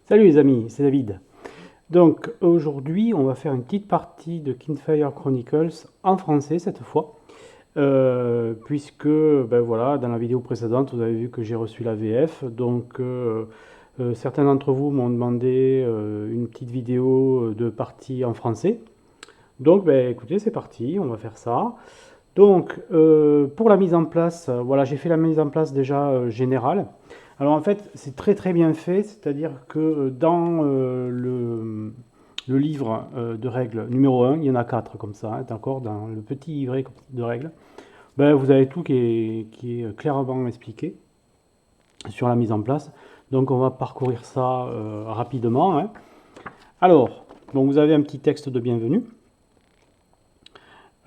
Salut les amis, c'est David. Donc aujourd'hui, on va faire une petite partie de Kindfire Chronicles en français cette fois, puisque ben voilà, dans la vidéo précédente, vous avez vu que j'ai reçu la VF, donc certains d'entre vous m'ont demandé une petite vidéo de partie en français. Donc ben écoutez, c'est parti, on va faire ça. Donc, pour la mise en place, voilà, j'ai fait la mise en place déjà générale. Alors en fait, c'est très très bien fait, c'est-à-dire que dans le livre de règles numéro un, il y en a 4 comme ça, hein, d'accord, dans le petit livret de règles, ben, vous avez tout qui est clairement expliqué sur la mise en place. Donc on va parcourir ça rapidement, hein. Alors, donc vous avez un petit texte de bienvenue.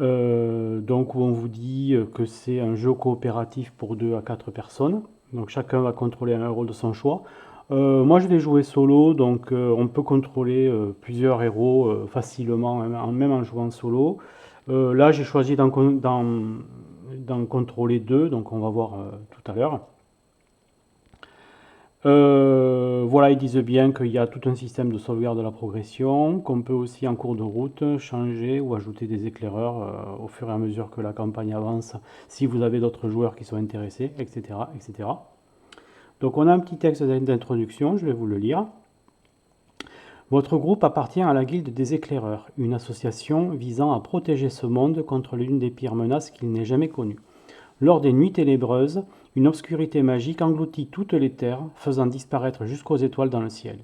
Donc où on vous dit que c'est un jeu coopératif pour 2 à 4 personnes. Donc chacun va contrôler un héros de son choix. Moi je vais jouer solo, donc on peut contrôler plusieurs héros facilement, hein, même en jouant solo. Là j'ai choisi d'en contrôler 2, donc on va voir tout à l'heure. Voilà, ils disent bien qu'il y a tout un système de sauvegarde de la progression, qu'on peut aussi en cours de route changer ou ajouter des éclaireurs au fur et à mesure que la campagne avance, si vous avez d'autres joueurs qui sont intéressés, etc., etc. Donc on a un petit texte d'introduction, je vais vous le lire. Votre groupe appartient à la Guilde des éclaireurs, une association visant à protéger ce monde contre l'une des pires menaces qu'il n'ait jamais connues. Lors des nuits ténébreuses, une obscurité magique engloutit toutes les terres, faisant disparaître jusqu'aux étoiles dans le ciel.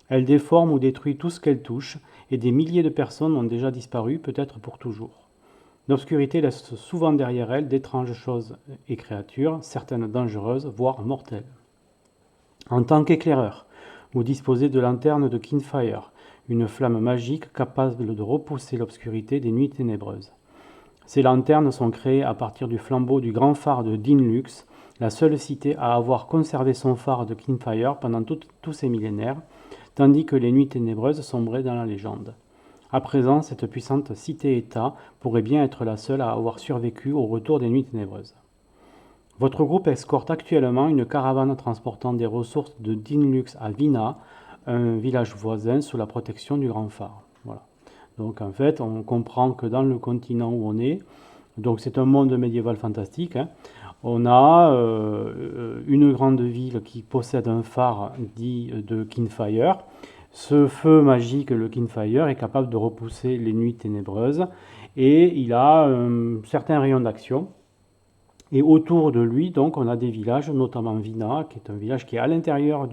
Elle déforme ou détruit tout ce qu'elle touche, et des milliers de personnes ont déjà disparu, peut-être pour toujours. L'obscurité laisse souvent derrière elle d'étranges choses et créatures, certaines dangereuses, voire mortelles. En tant qu'éclaireur, vous disposez de lanternes de Kindfire, une flamme magique capable de repousser l'obscurité des nuits ténébreuses. Ces lanternes sont créées à partir du flambeau du grand phare de Dinlux, la seule cité à avoir conservé son phare de Kindfire pendant tous ces millénaires, tandis que les nuits ténébreuses sombraient dans la légende. À présent, cette puissante cité-État pourrait bien être la seule à avoir survécu au retour des nuits ténébreuses. Votre groupe escorte actuellement une caravane transportant des ressources de Dinlux à Vina, un village voisin sous la protection du grand phare. Voilà. Donc en fait, on comprend que dans le continent où on est, donc c'est un monde médiéval fantastique, hein, on a une grande ville qui possède un phare dit de Kindfire. Ce feu magique, le Kindfire, est capable de repousser les nuits ténébreuses et il a un certain rayon d'action. Et autour de lui, donc, on a des villages, notamment Vina, qui est un village qui est à l'intérieur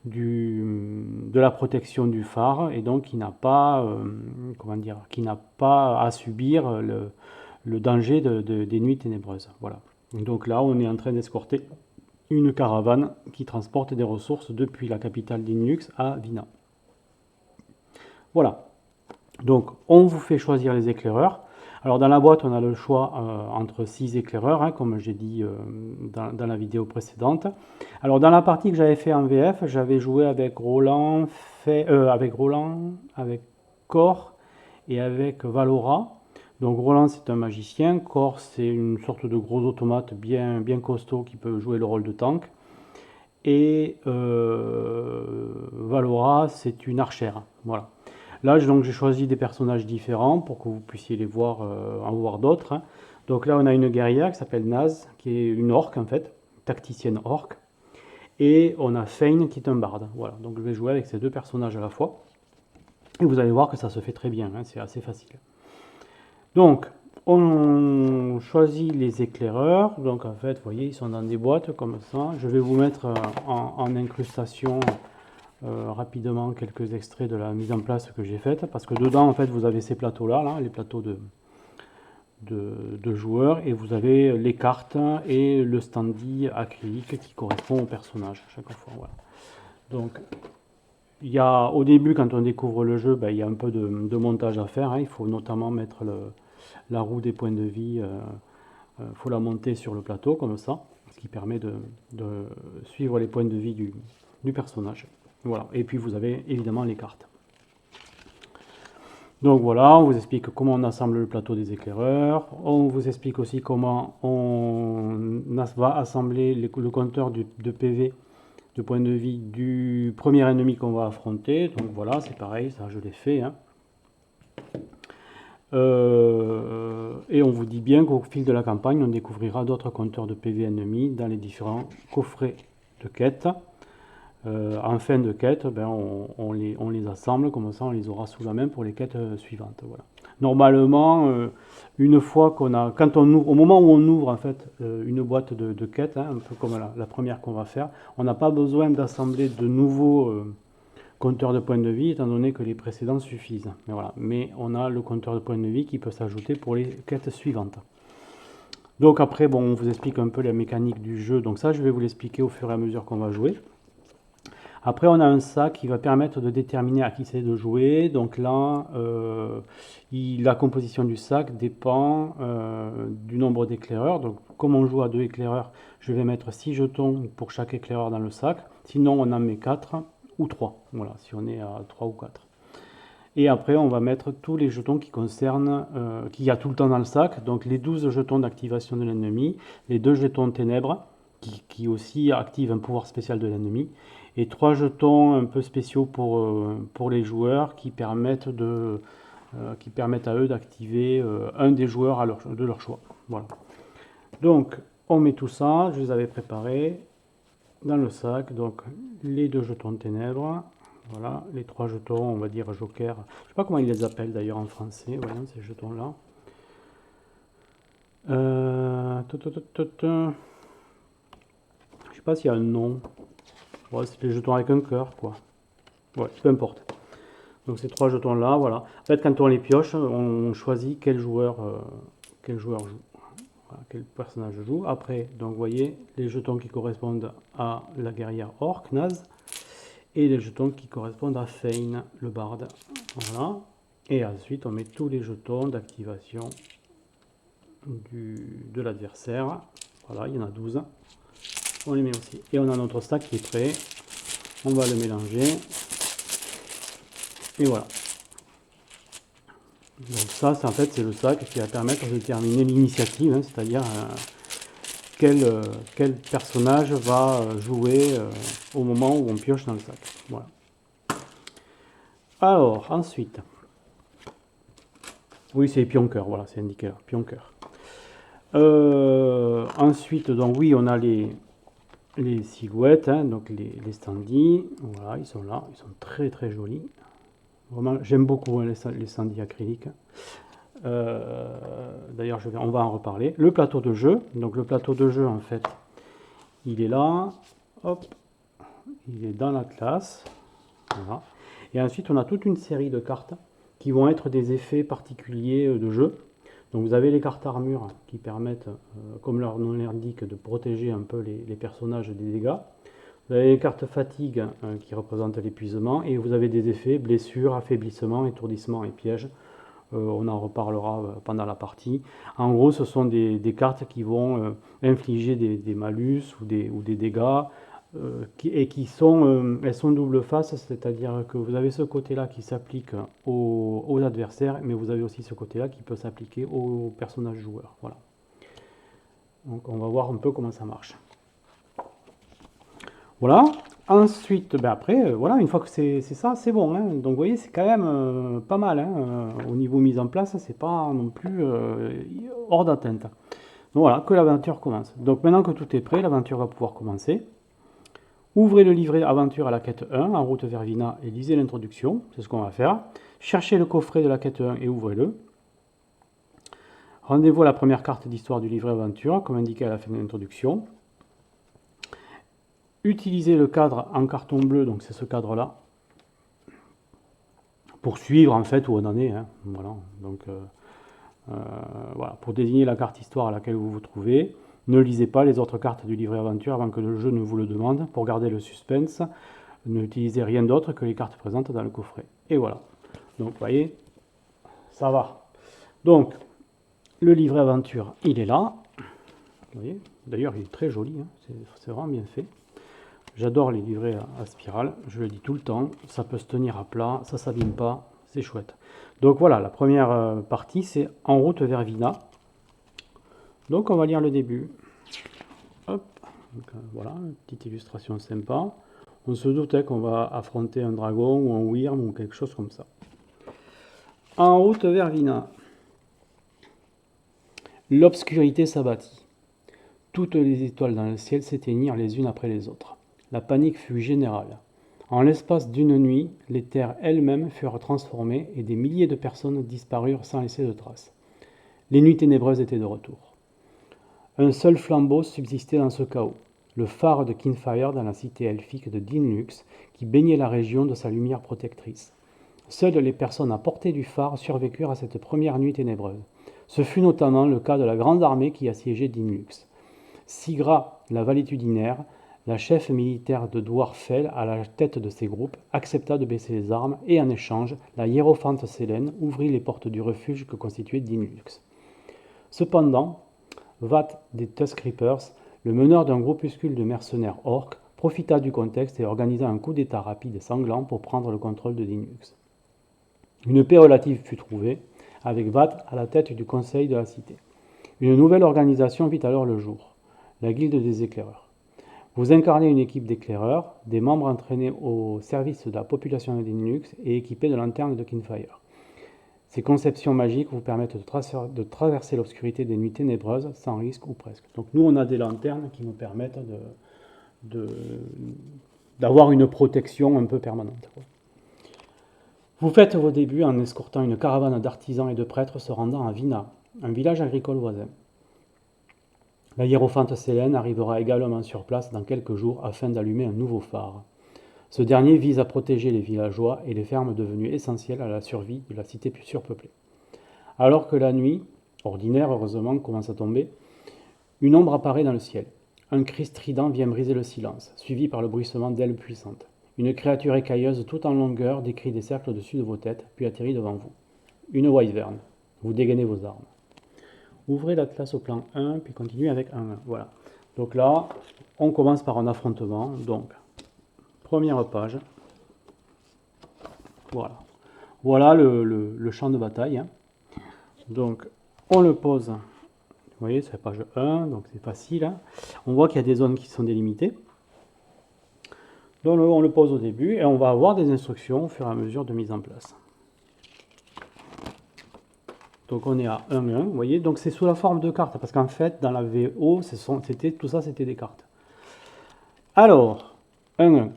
de la protection du phare et donc qui n'a pas, comment dire, qui n'a pas à subir le danger des nuits ténébreuses. Voilà. Donc là, on est en train d'escorter une caravane qui transporte des ressources depuis la capitale d'Inlux à Vina. Voilà. Donc, on vous fait choisir les éclaireurs. Alors, dans la boîte, on a le choix entre 6 éclaireurs, hein, comme j'ai dit dans la vidéo précédente. Alors, dans la partie que j'avais fait en VF, j'avais joué avec Roland, avec Cor et avec Valora. Donc, Roland, c'est un magicien. Cor, c'est une sorte de gros automate bien, bien costaud qui peut jouer le rôle de tank. Et Valora, c'est une archère. Voilà. Là, donc, j'ai choisi des personnages différents pour que vous puissiez les voir, en voir d'autres, hein. Donc là, on a une guerrière qui s'appelle Naz, qui est une orque en fait, tacticienne orque. Et on a Fane qui est un barde. Voilà, donc je vais jouer avec ces deux personnages à la fois. Et vous allez voir que ça se fait très bien, hein, c'est assez facile. Donc, on choisit les éclaireurs. Donc en fait, vous voyez, ils sont dans des boîtes comme ça. Je vais vous mettre en incrustation rapidement quelques extraits de la mise en place que j'ai faite, parce que dedans en fait vous avez ces plateaux là, les plateaux de joueurs, et vous avez les cartes et le standy acrylique qui correspond au personnage à chaque fois. Voilà. Donc il y a, au début quand on découvre le jeu, il y a un peu de montage à faire, hein. Il faut notamment mettre la roue des points de vie, faut la monter sur le plateau comme ça, ce qui permet de suivre les points de vie du personnage. Voilà. Et puis vous avez évidemment les cartes. Donc voilà, on vous explique comment on assemble le plateau des éclaireurs. On vous explique aussi comment on va assembler le compteur de PV de points de vie du premier ennemi qu'on va affronter. Donc voilà, c'est pareil, ça je l'ai fait. Hein. Et on vous dit bien qu'au fil de la campagne, on découvrira d'autres compteurs de PV ennemis dans les différents coffrets de quête. En fin de quête, ben on les assemble, comme ça on les aura sous la main pour les quêtes suivantes. Voilà. Normalement, une fois qu'on a, quand on ouvre, au moment où on ouvre en fait une boîte de quête, hein, un peu comme la première qu'on va faire, on n'a pas besoin d'assembler de nouveaux compteurs de points de vie, étant donné que les précédents suffisent. Mais voilà, mais on a le compteur de points de vie qui peut s'ajouter pour les quêtes suivantes. Donc après, bon, on vous explique un peu la mécanique du jeu. Donc ça, je vais vous l'expliquer au fur et à mesure qu'on va jouer. Après, on a un sac qui va permettre de déterminer à qui c'est de jouer. Donc là, la composition du sac dépend du nombre d'éclaireurs. Donc comme on joue à 2 éclaireurs, je vais mettre 6 jetons pour chaque éclaireur dans le sac. Sinon, on en met 4 ou 3. Voilà, si on est à 3 ou 4. Et après, on va mettre tous les jetons qui concernent, qu'il y a tout le temps dans le sac. Donc les 12 jetons d'activation de l'ennemi, les 2 jetons ténèbres, qui aussi activent un pouvoir spécial de l'ennemi, et 3 jetons un peu spéciaux pour les joueurs qui permettent à eux d'activer un des joueurs de leur choix. Voilà. Donc on met tout ça, je les avais préparés dans le sac. Donc les 2 jetons de ténèbres, voilà, les 3 jetons, on va dire joker, je ne sais pas comment ils les appellent d'ailleurs en français, voyons ces jetons là. Je sais pas s'il y a un nom. Ouais, c'est les jetons avec un cœur, quoi. Ouais, peu importe. Donc ces 3 jetons là, voilà. En fait, quand on les pioche, on choisit quel joueur joue, voilà, quel personnage joue. Après, donc vous voyez les jetons qui correspondent à la guerrière orc, naze, et les jetons qui correspondent à Fane, le barde. Voilà. Et ensuite, on met tous les jetons d'activation de l'adversaire. Voilà, il y en a 12. On les met aussi. Et on a notre stack qui est prêt. On va le mélanger. Et voilà. Donc ça, en fait, c'est le sac qui va permettre de déterminer l'initiative, hein, c'est-à-dire quel personnage va jouer au moment où on pioche dans le sac. Voilà. Alors, ensuite. Oui, c'est pion-cœur, voilà, c'est indiqué là, pion-cœur. Ensuite, donc oui, on a les silhouettes, hein, donc les standees, voilà, ils sont là, ils sont très très jolis. Vraiment, j'aime beaucoup hein, les standees acryliques. D'ailleurs, on va en reparler. Le plateau de jeu, donc le plateau de jeu, en fait, il est là, hop, il est dans la classe, voilà. Et ensuite, on a toute une série de cartes qui vont être des effets particuliers de jeu. Donc vous avez les cartes armure qui permettent, comme leur nom l'indique, de protéger un peu les personnages des dégâts. Vous avez les cartes fatigue qui représentent l'épuisement, et vous avez des effets blessures, affaiblissement, étourdissement et piège. On en reparlera pendant la partie. En gros, ce sont des cartes qui vont infliger des malus ou des dégâts, elles sont double face, c'est-à-dire que vous avez ce côté-là qui s'applique aux adversaires, mais vous avez aussi ce côté-là qui peut s'appliquer aux personnages joueurs. Voilà. Donc on va voir un peu comment ça marche. Voilà. Ensuite, ben après, voilà, une fois que c'est ça, c'est bon. Hein. Donc vous voyez, c'est quand même pas mal. Hein. Au niveau mise en place, c'est pas non plus hors d'atteinte. Donc voilà, que l'aventure commence. Donc maintenant que tout est prêt, l'aventure va pouvoir commencer. Ouvrez le livret aventure à la quête 1 en route vers Vina et lisez l'introduction, c'est ce qu'on va faire. Cherchez le coffret de la quête 1 et ouvrez-le. Rendez-vous à la première carte d'histoire du livret aventure, comme indiqué à la fin de l'introduction. Utilisez le cadre en carton bleu, donc c'est ce cadre-là, pour suivre en fait où on en est. Hein. Voilà. Donc, voilà, pour désigner la carte histoire à laquelle vous vous trouvez. Ne lisez pas les autres cartes du livret aventure avant que le jeu ne vous le demande. Pour garder le suspense, n'utilisez rien d'autre que les cartes présentes dans le coffret. Et voilà. Donc, vous voyez, ça va. Donc, le livret aventure, il est là. Vous voyez, d'ailleurs, il est très joli. Hein. C'est vraiment bien fait. J'adore les livrets à spirale. Je le dis tout le temps. Ça peut se tenir à plat. Ça ne s'abîme pas. C'est chouette. Donc, voilà, la première partie, c'est en route vers Vina. Donc on va lire le début. Hop, Donc, voilà, une petite illustration sympa. On se doutait qu'on va affronter un dragon ou un wyrm ou quelque chose comme ça. En route vers Vina. L'obscurité s'abattit. Toutes les étoiles dans le ciel s'éteignirent les unes après les autres. La panique fut générale. En l'espace d'une nuit, les terres elles-mêmes furent transformées et des milliers de personnes disparurent sans laisser de traces. Les nuits ténébreuses étaient de retour. Un seul flambeau subsistait dans ce chaos, le phare de Kinfire dans la cité elfique de Dinlux, qui baignait la région de sa lumière protectrice. Seules les personnes à portée du phare survécurent à cette première nuit ténébreuse. Ce fut notamment le cas de la grande armée qui assiégeait Dinlux. Sigra, la valétudinaire, la chef militaire de Dwarfell à la tête de ces groupes, accepta de baisser les armes et en échange, la hiérophante Sélène ouvrit les portes du refuge que constituait Dinlux. Cependant, Vat des Tusk Reapers, le meneur d'un groupuscule de mercenaires orques, profita du contexte et organisa un coup d'état rapide et sanglant pour prendre le contrôle de Dinlux. Une paix relative fut trouvée, avec Vat à la tête du conseil de la cité. Une nouvelle organisation vit alors le jour, la Guilde des éclaireurs. Vous incarnez une équipe d'éclaireurs, des membres entraînés au service de la population de Dinlux et équipés de lanternes de Kinfire. Ces conceptions magiques vous permettent de traverser l'obscurité des nuits ténébreuses sans risque ou presque. Donc nous, on a des lanternes qui nous permettent d'avoir une protection un peu permanente. Vous faites vos débuts en escortant une caravane d'artisans et de prêtres se rendant à Vina, un village agricole voisin. La hiérophante Sélène arrivera également sur place dans quelques jours afin d'allumer un nouveau phare. Ce dernier vise à protéger les villageois et les fermes devenues essentielles à la survie de la cité surpeuplée. Alors que la nuit, ordinaire heureusement, commence à tomber, une ombre apparaît dans le ciel. Un cri strident vient briser le silence, suivi par le bruissement d'ailes puissantes. Une créature écailleuse tout en longueur décrit des cercles au-dessus de vos têtes, puis atterrit devant vous. Une wyvern. Vous dégainez vos armes. Ouvrez l'atlas au plan 1, puis continuez avec 1. Voilà. Donc là, on commence par un affrontement. Donc, première page. Voilà. Voilà le champ de bataille. Donc, on le pose. Vous voyez, c'est la page 1, donc c'est facile. On voit qu'il y a des zones qui sont délimitées. Donc, on le pose au début et on va avoir des instructions au fur et à mesure de mise en place. Donc on est à 1-1, vous voyez, donc c'est sous la forme de cartes, parce qu'en fait, dans la VO, tout ça, c'était des cartes. Alors, 1-1.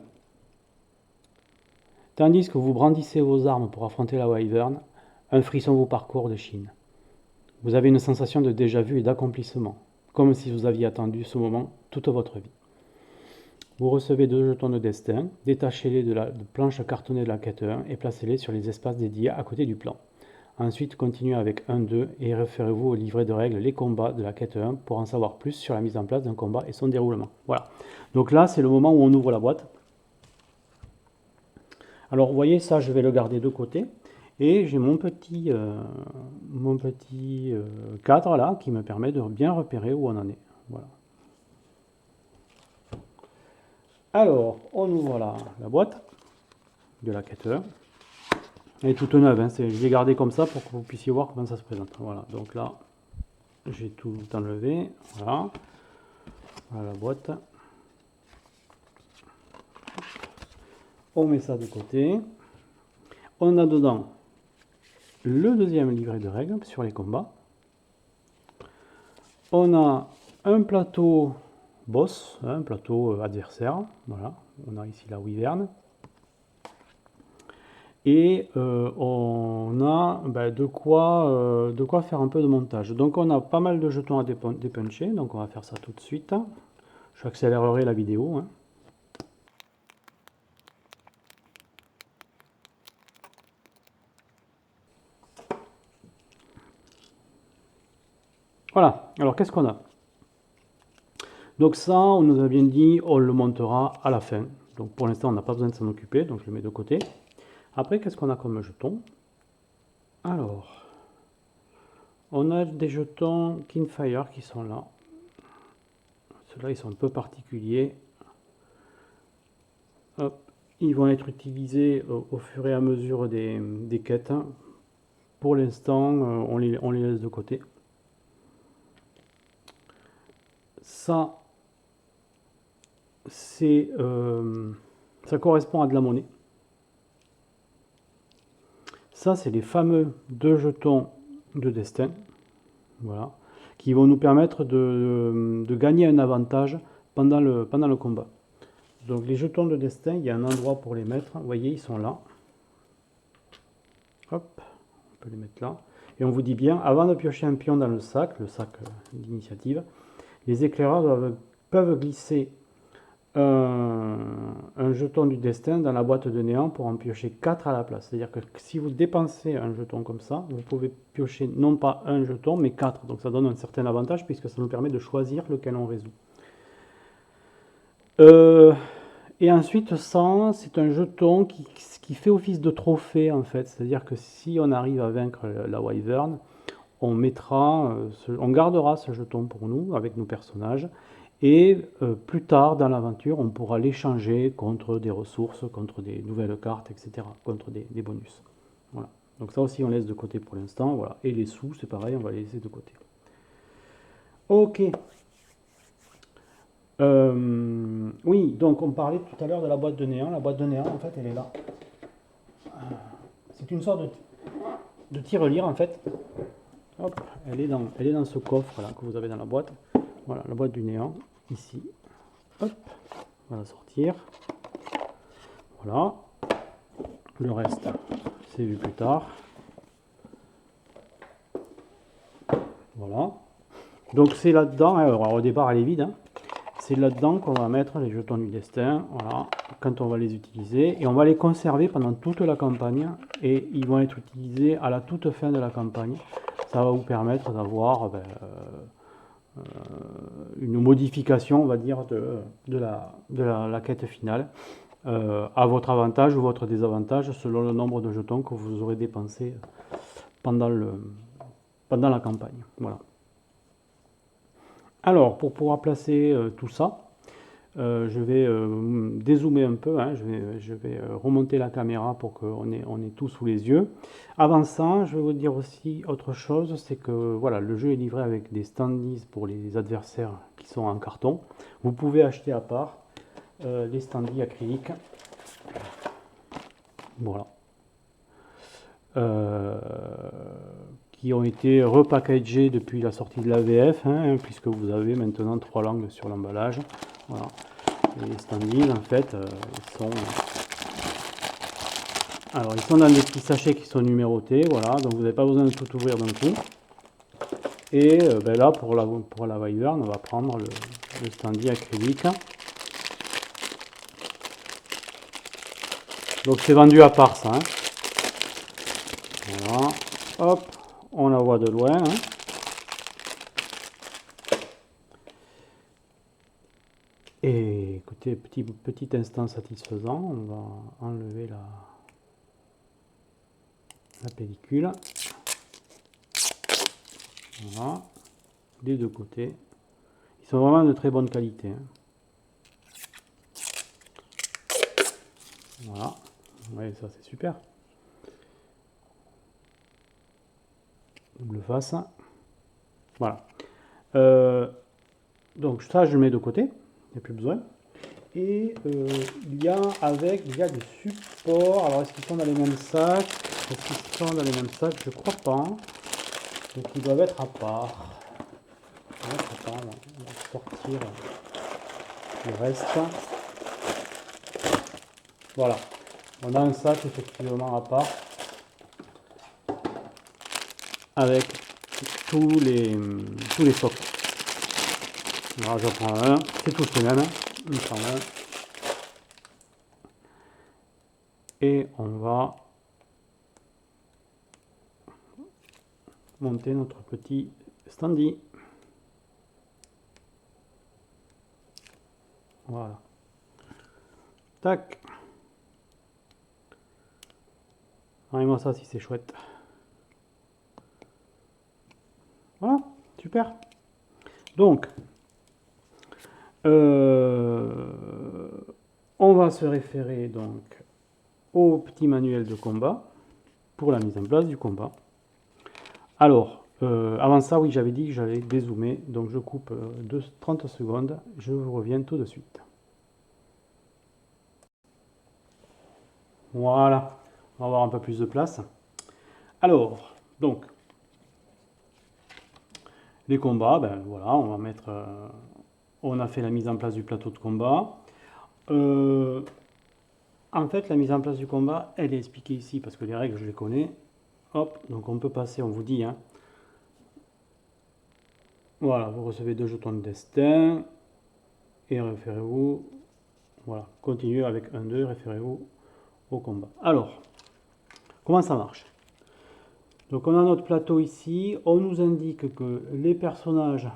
Tandis que vous brandissez vos armes pour affronter la Wyvern, un frisson vous parcourt d'échine. Vous avez une sensation de déjà-vu et d'accomplissement, comme si vous aviez attendu ce moment toute votre vie. Vous recevez 2 jetons de destin, détachez-les de la planche cartonnée de la quête 1 et placez-les sur les espaces dédiés à côté du plan. Ensuite, continuez avec 1-2 et référez-vous au livret de règles Les combats de la quête 1 pour en savoir plus sur la mise en place d'un combat et son déroulement. Voilà. Donc là, c'est le moment où on ouvre la boîte. Alors, vous voyez, ça, je vais le garder de côté. Et j'ai mon petit cadre là qui me permet de bien repérer où on en est. Voilà. Alors, on ouvre la boîte de la quête 1. Elle est toute neuve, hein, je l'ai gardée comme ça pour que vous puissiez voir comment ça se présente. Voilà, donc là, j'ai tout enlevé. Voilà, voilà la boîte. On met ça de côté. On a dedans le deuxième livret de règles sur les combats. On a un plateau boss, un plateau adversaire. Voilà, on a ici la wyvern. Et on a de quoi faire un peu de montage. Donc on a pas mal de jetons à dépuncher, donc on va faire ça tout de suite. J'accélérerai la vidéo. Hein. Voilà, alors qu'est-ce qu'on a? Donc ça, on nous a bien dit, on le montera à la fin. Donc pour l'instant, on n'a pas besoin de s'en occuper, donc je le mets de côté. Après, qu'est-ce qu'on a comme jeton? Alors, on a des jetons Kinfire qui sont là. Ceux-là, ils sont un peu particuliers. Hop. Ils vont être utilisés au fur et à mesure des quêtes. Pour l'instant, on les laisse de côté. Ça, ça correspond à de la monnaie. Ça, c'est les fameux 2 jetons de destin, voilà, qui vont nous permettre de gagner un avantage pendant le combat. Donc les jetons de destin, il y a un endroit pour les mettre. Vous voyez, ils sont là. Hop, on peut les mettre là. Et on vous dit bien, avant de piocher un pion dans le sac d'initiative, les éclaireurs peuvent glisser un jeton du destin dans la boîte de néant pour en piocher 4 à la place. C'est-à-dire que si vous dépensez un jeton comme ça, vous pouvez piocher non pas un jeton, mais 4. Donc ça donne un certain avantage puisque ça nous permet de choisir lequel on résout. Et ensuite, ça, c'est un jeton qui fait office de trophée en fait. C'est-à-dire que si on arrive à vaincre la Wyvern, on gardera ce jeton pour nous avec nos personnages. Et plus tard dans l'aventure, on pourra l'échanger contre des ressources, contre des nouvelles cartes, etc., contre des bonus. Voilà. Donc ça aussi, on laisse de côté pour l'instant. Voilà. Et les sous, c'est pareil, on va les laisser de côté. Ok. Oui, donc on parlait tout à l'heure de la boîte de néant. La boîte de néant, en fait, elle est là. C'est une sorte de tirelire, en fait. Hop, elle est dans ce coffre là que vous avez dans la boîte. Voilà, la boîte du néant, ici. Hop, on va la sortir. Voilà. Le reste, c'est vu plus tard. Voilà. Donc c'est là-dedans, alors au départ elle est vide, hein. C'est là-dedans qu'on va mettre les jetons du destin, voilà, quand on va les utiliser. Et on va les conserver pendant toute la campagne. Et ils vont être utilisés à la toute fin de la campagne. Ça va vous permettre d'avoir une modification, on va dire, de la quête finale. À votre avantage ou votre désavantage selon le nombre de jetons que vous aurez dépensé pendant la campagne. Voilà. Alors, pour pouvoir placer tout ça, je vais dézoomer un peu, hein, je vais remonter la caméra pour qu'on ait tout sous les yeux. Avant ça, je vais vous dire aussi autre chose, c'est que voilà, le jeu est livré avec des standees pour les adversaires qui sont en carton. Vous pouvez acheter à part les standees acryliques. Voilà. Qui ont été repackagés depuis la sortie de l'AVF, hein, puisque vous avez maintenant 3 langues sur l'emballage. Voilà. Et les standees, en fait, ils sont dans des petits sachets qui sont numérotés, voilà, donc vous n'avez pas besoin de tout ouvrir d'un coup. Et là, pour la Wyvern, on va prendre le standee acrylique. Donc c'est vendu à part ça. Hein. Voilà. Hop, on la voit de loin. Hein. Et écoutez, petit instant satisfaisant, on va enlever la pellicule. Voilà, des deux côtés. Ils sont vraiment de très bonne qualité. Hein. Voilà, ouais, ça c'est super. Double face. Voilà. Donc ça, je le mets de côté. Il n'y a plus besoin. Et il y a des supports. Alors, est-ce qu'ils sont dans les mêmes sacs? Est-ce qu'ils sont dans les mêmes sacs? Je crois pas. Donc, ils doivent être à part. On va sortir le reste. Voilà. On a un sac effectivement à part. Avec tous les stocks. Alors, j'en prends un. C'est tous les mêmes. On prend un. Et on va monter notre petit standee. Voilà. Tac. Regardez-moi ça si c'est chouette. Voilà, super. Donc, on va se référer donc au petit manuel de combat pour la mise en place du combat. Alors, avant ça, oui, j'avais dit que j'allais dézoomer, donc je coupe 30 secondes, je vous reviens tout de suite. Voilà, on va avoir un peu plus de place. Alors, donc, les combats, ben voilà, on va mettre... on a fait la mise en place du plateau de combat. En fait, la mise en place du combat, elle est expliquée ici parce que les règles, je les connais. Hop, donc on peut passer, on vous dit, hein. Voilà, vous recevez 2 jetons de destin et référez-vous, voilà, continuez avec 1, 2, référez-vous au combat. Alors, comment ça marche? Donc on a notre plateau ici, on nous indique que les personnages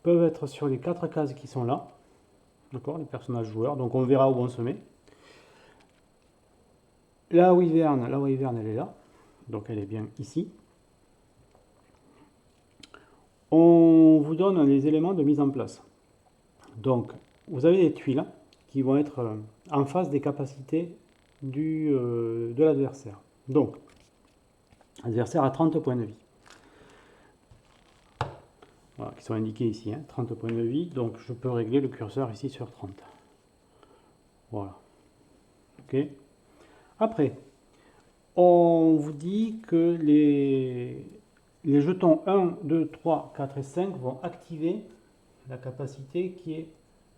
peuvent être sur les 4 cases qui sont là, d'accord, les personnages joueurs, donc on verra où on se met. La wyvern, elle est là, donc elle est bien ici. On vous donne les éléments de mise en place. Donc, vous avez des tuiles qui vont être en face des capacités de l'adversaire. Donc, l'adversaire a 30 points de vie. Voilà, qui sont indiqués ici, hein, 30 points de vie. Donc, je peux régler le curseur ici sur 30. Voilà. OK. Après, on vous dit que les jetons 1, 2, 3, 4 et 5 vont activer la capacité qui est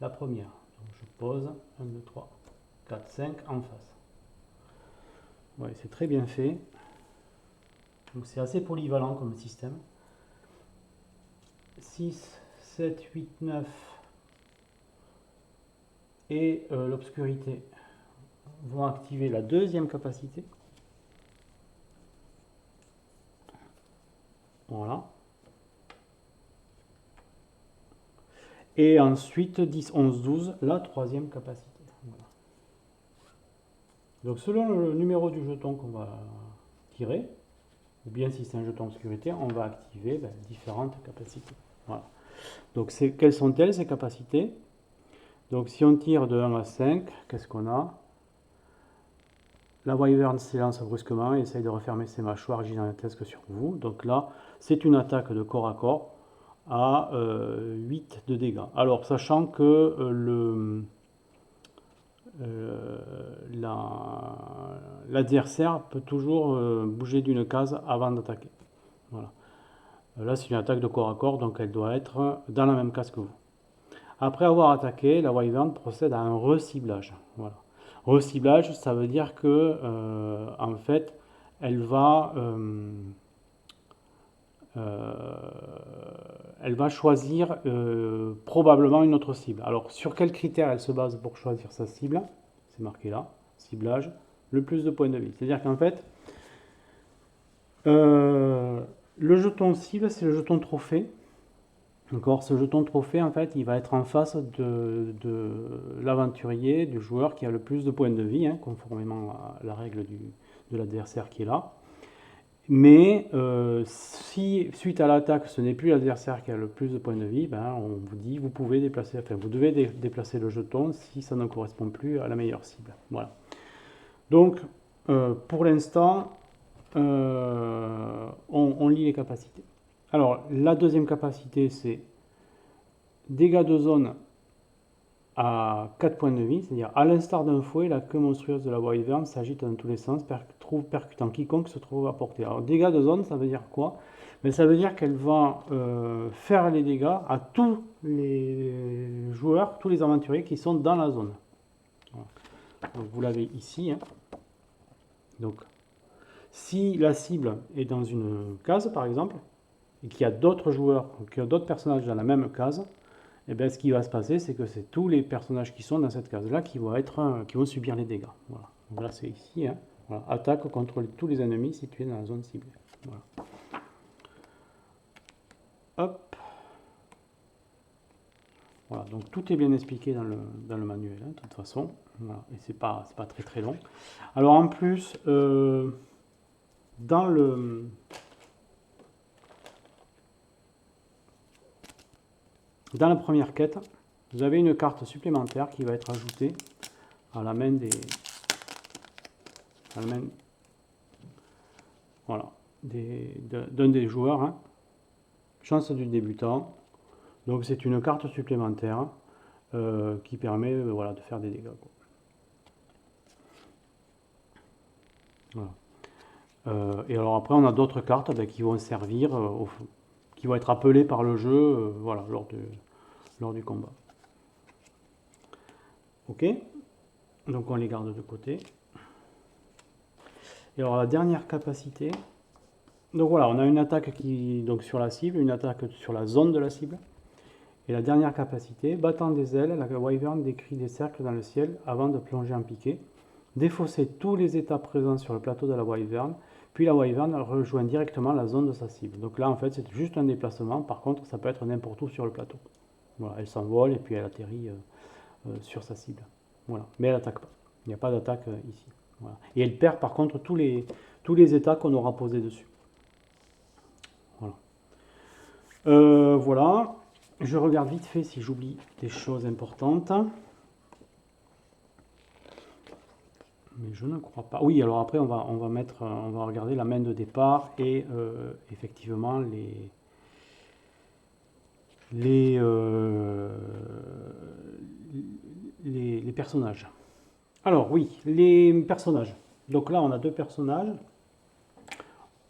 la première. Donc je pose 1, 2, 3, 4, 5 en face. Ouais, c'est très bien fait. Donc c'est assez polyvalent comme système. 6, 7, 8, 9 et l'obscurité vont activer la deuxième capacité. Voilà. Et ensuite 10, 11, 12, la troisième capacité. Voilà. Donc selon le numéro du jeton qu'on va tirer, ou bien si c'est un jeton obscurité, on va activer différentes capacités. Voilà. Donc quelles sont-elles ces capacités? Donc si on tire de 1 à 5, qu'est-ce qu'on a? La wyvern s'élance brusquement et essaye de refermer ses mâchoires gigantesques sur vous. Donc là, c'est une attaque de corps à corps à 8 de dégâts. Alors, sachant que l'adversaire peut toujours bouger d'une case avant d'attaquer. Voilà. Là, c'est une attaque de corps à corps, donc elle doit être dans la même case que vous. Après avoir attaqué, la wyvern procède à un reciblage. Voilà. Reciblage, ça veut dire que en fait, elle va choisir probablement une autre cible. Alors, sur quels critères elle se base pour choisir sa cible? C'est marqué là, ciblage, le plus de points de vie. C'est-à-dire qu'en fait, le jeton cible, c'est le jeton trophée. D'accord, ce jeton trophée, en fait, il va être en face de l'aventurier, du joueur qui a le plus de points de vie, hein, conformément à la règle de l'adversaire qui est là. Mais si, suite à l'attaque, ce n'est plus l'adversaire qui a le plus de points de vie, ben, on vous dit, vous pouvez déplacer, enfin, vous devez déplacer le jeton si ça ne correspond plus à la meilleure cible. Voilà. Donc, pour l'instant, on lit les capacités. Alors, la deuxième capacité, c'est dégâts de zone à 4 points de vie, c'est-à-dire à l'instar d'un fouet, la queue monstrueuse de la wyvern s'agite dans tous les sens, percutant quiconque se trouve à portée. Alors, dégâts de zone, ça veut dire quoi? Mais ça veut dire qu'elle va faire les dégâts à tous les joueurs, tous les aventuriers qui sont dans la zone. Voilà. Donc, vous l'avez ici. Hein. Donc, si la cible est dans une case, par exemple, et qu'il y a d'autres joueurs, qu'il y a d'autres personnages dans la même case, et bien ce qui va se passer, c'est que c'est tous les personnages qui sont dans cette case-là qui vont subir les dégâts. Voilà. Donc là, c'est ici. Hein. Voilà. Attaque contre tous les ennemis situés dans la zone ciblée. Voilà. Hop. Voilà. Donc tout est bien expliqué dans le manuel, hein, de toute façon. Voilà. Et c'est pas très très long. Alors en plus, dans la première quête, vous avez une carte supplémentaire qui va être ajoutée à la main d'un des joueurs. Hein. Chance du débutant. Donc c'est une carte supplémentaire qui permet de faire des dégâts. Quoi. Voilà. Et alors après, on a d'autres cartes qui vont servir, qui vont être appelées par le jeu voilà, lors du combat. Ok, donc on les garde de côté. Et alors la dernière capacité, donc voilà, on a une attaque donc sur la cible, une attaque sur la zone de la cible. Et la dernière capacité, battant des ailes, la Wyvern décrit des cercles dans le ciel avant de plonger en piqué. Défausser tous les états présents sur le plateau de la Wyvern, puis la Wyvern rejoint directement la zone de sa cible. Donc là, en fait, c'est juste un déplacement. Par contre, ça peut être n'importe où sur le plateau. Voilà, elle s'envole et puis elle atterrit sur sa cible. Voilà, mais elle n'attaque pas. Il n'y a pas d'attaque ici. Voilà. Et elle perd par contre tous les états qu'on aura posés dessus. Voilà. Voilà. Je regarde vite fait si j'oublie des choses importantes. Mais je ne crois pas. Oui, alors après on va regarder la main de départ et effectivement les, les personnages. Alors oui, les personnages. Donc là on a deux personnages.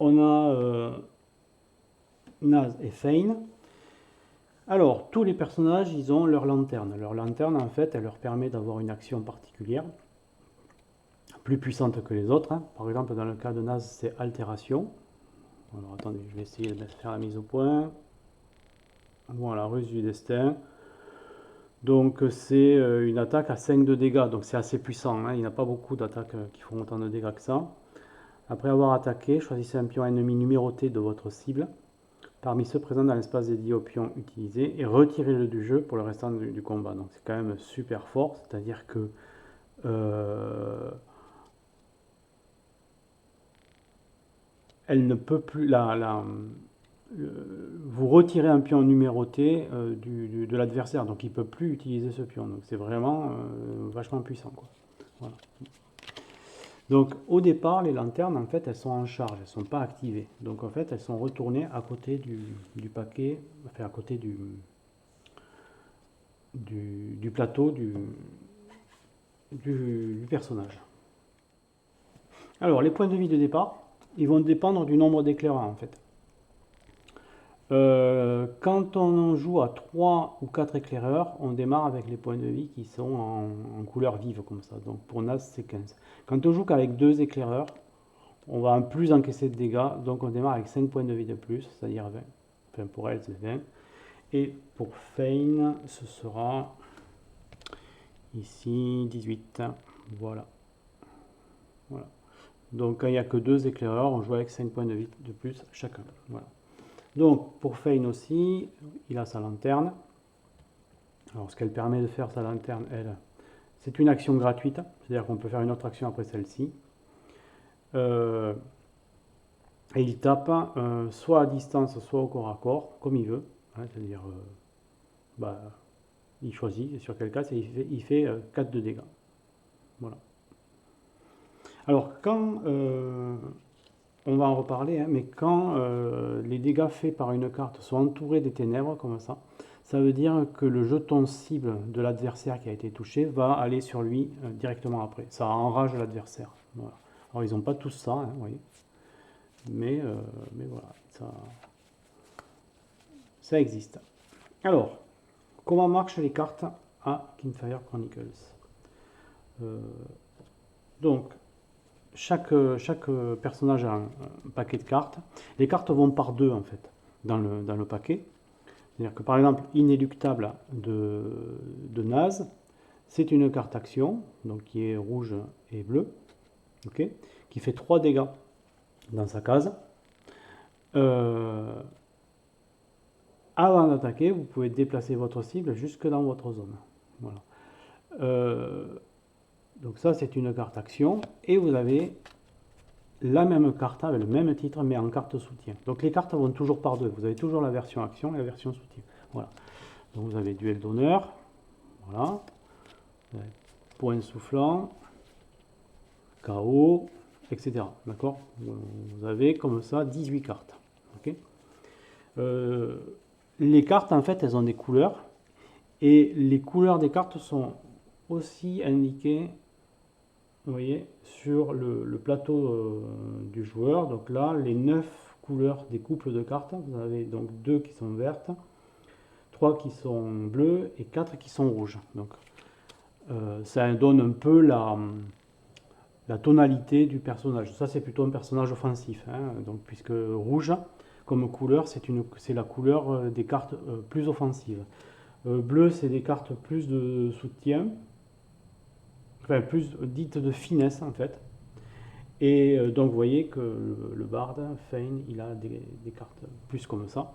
On a Naz et Fane. Alors tous les personnages ils ont leur lanterne. Leur lanterne en fait elle leur permet d'avoir une action particulière, plus puissante que les autres. Par exemple, dans le cas de Naz, c'est altération. Alors attendez, je vais essayer de faire la mise au point. Voilà, ruse du destin. Donc c'est une attaque à 5 de dégâts, donc c'est assez puissant. Il n'y a pas beaucoup d'attaques qui font autant de dégâts que ça. Après avoir attaqué, choisissez un pion ennemi numéroté de votre cible, parmi ceux présents dans l'espace dédié au pion utilisé, et retirez-le du jeu pour le restant du combat. Donc c'est quand même super fort, c'est-à-dire que elle ne peut plus vous retirez un pion numéroté de l'adversaire, donc il ne peut plus utiliser ce pion. Donc c'est vraiment vachement puissant, quoi. Voilà. Donc au départ, les lanternes, en fait, elles sont en charge, elles ne sont pas activées. Donc en fait, elles sont retournées à côté du paquet, enfin à côté du plateau du personnage. Alors les points de vie de départ, ils vont dépendre du nombre d'éclairants, en fait. Quand on joue à 3 ou 4 éclaireurs, on démarre avec les points de vie qui sont en couleur vive comme ça. Donc pour Nas, c'est 15. Quand on joue qu'avec 2 éclaireurs, on va en plus encaisser de dégâts. Donc on démarre avec 5 points de vie de plus, c'est-à-dire 20. Enfin pour elle, c'est 20. Et pour Fane, ce sera ici 18. Voilà. Voilà. Donc quand il n'y a que 2 éclaireurs, on joue avec 5 points de vie de plus chacun. Voilà. Donc pour Fane aussi, il a sa lanterne. Alors ce qu'elle permet de faire sa lanterne, elle, c'est une action gratuite, c'est-à-dire qu'on peut faire une autre action après celle-ci. Et il tape soit à distance, soit au corps à corps, comme il veut. C'est-à-dire, il choisit sur quel cas, il fait 4 de dégâts. Voilà. Alors quand on va en reparler, mais quand les dégâts faits par une carte sont entourés des ténèbres, comme ça veut dire que le jeton cible de l'adversaire qui a été touché va aller sur lui directement après. Ça enrage l'adversaire. Voilà. Alors ils n'ont pas tous ça, vous voyez. Mais voilà, ça existe. Alors, comment marchent les cartes à Kingfire Chronicles? Donc, chaque personnage a un paquet de cartes. Les cartes vont par deux en fait dans le paquet. C'est-à-dire que par exemple, Inéluctable de Naz, c'est une carte action, donc qui est rouge et bleu, okay, qui fait 3 dégâts dans sa case. Avant d'attaquer, vous pouvez déplacer votre cible jusque dans votre zone. Voilà. Donc ça, c'est une carte action. Et vous avez la même carte avec le même titre, mais en carte soutien. Donc les cartes vont toujours par deux. Vous avez toujours la version action et la version soutien. Voilà. Donc vous avez duel d'honneur. Voilà. Point soufflant. KO, etc. D'accord. Vous avez comme ça 18 cartes. Okay. Les cartes, en fait, elles ont des couleurs. Et les couleurs des cartes sont aussi indiquées vous voyez, sur le plateau du joueur. Donc là, les 9 couleurs des couples de cartes, vous avez donc 2 qui sont vertes, 3 qui sont bleues et 4 qui sont rouges. Donc ça donne un peu la tonalité du personnage. Ça, c'est plutôt un personnage offensif, hein. Donc, puisque rouge, comme couleur, c'est la couleur des cartes plus offensives. Bleu, c'est des cartes plus de soutien, enfin plus dites de finesse en fait. Et donc vous voyez que le Bard, Fane, il a des cartes plus comme ça.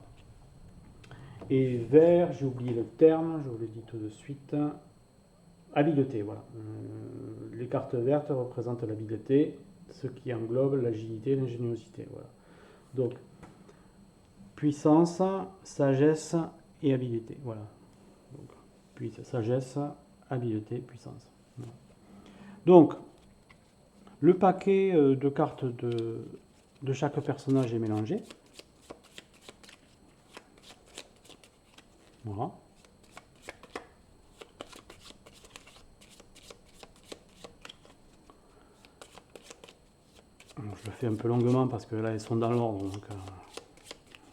Et vert, j'ai oublié le terme, je vous le dis tout de suite. Habileté, voilà. Les cartes vertes représentent l'habileté, ce qui englobe l'agilité et l'ingéniosité. Voilà. Donc, puissance, sagesse et habileté. Voilà. Donc, sagesse, habileté, puissance. Voilà. Donc, le paquet de cartes de chaque personnage est mélangé. Voilà. Je le fais un peu longuement parce que là, elles sont dans l'ordre.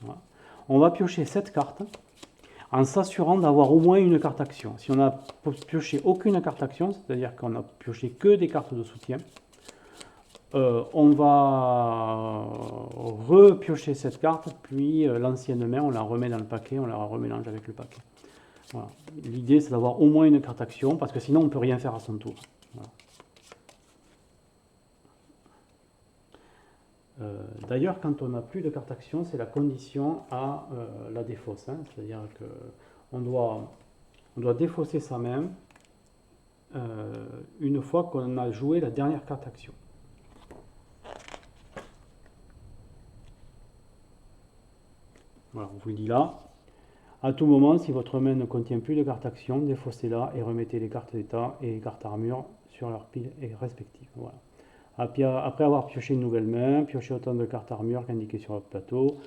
Voilà. On va piocher 7 cartes en s'assurant d'avoir au moins une carte action. Si on n'a pioché aucune carte action, c'est-à-dire qu'on a pioché que des cartes de soutien, on va repiocher cette carte, puis l'ancienne main, on la remet dans le paquet, on la remélange avec le paquet. Voilà. L'idée, c'est d'avoir au moins une carte action, parce que sinon, on ne peut rien faire à son tour. Voilà. D'ailleurs, quand on n'a plus de carte action, c'est la condition à la défausse. Hein. C'est-à-dire qu'on doit défausser sa main une fois qu'on a joué la dernière carte action. Voilà, on vous le dit là. À tout moment, si votre main ne contient plus de cartes action, défaussez-la et remettez les cartes d'état et les cartes armure sur leurs piles respectives. Voilà. Après avoir pioché une nouvelle main, piochez autant de cartes armure qu'indiqué sur votre plateau.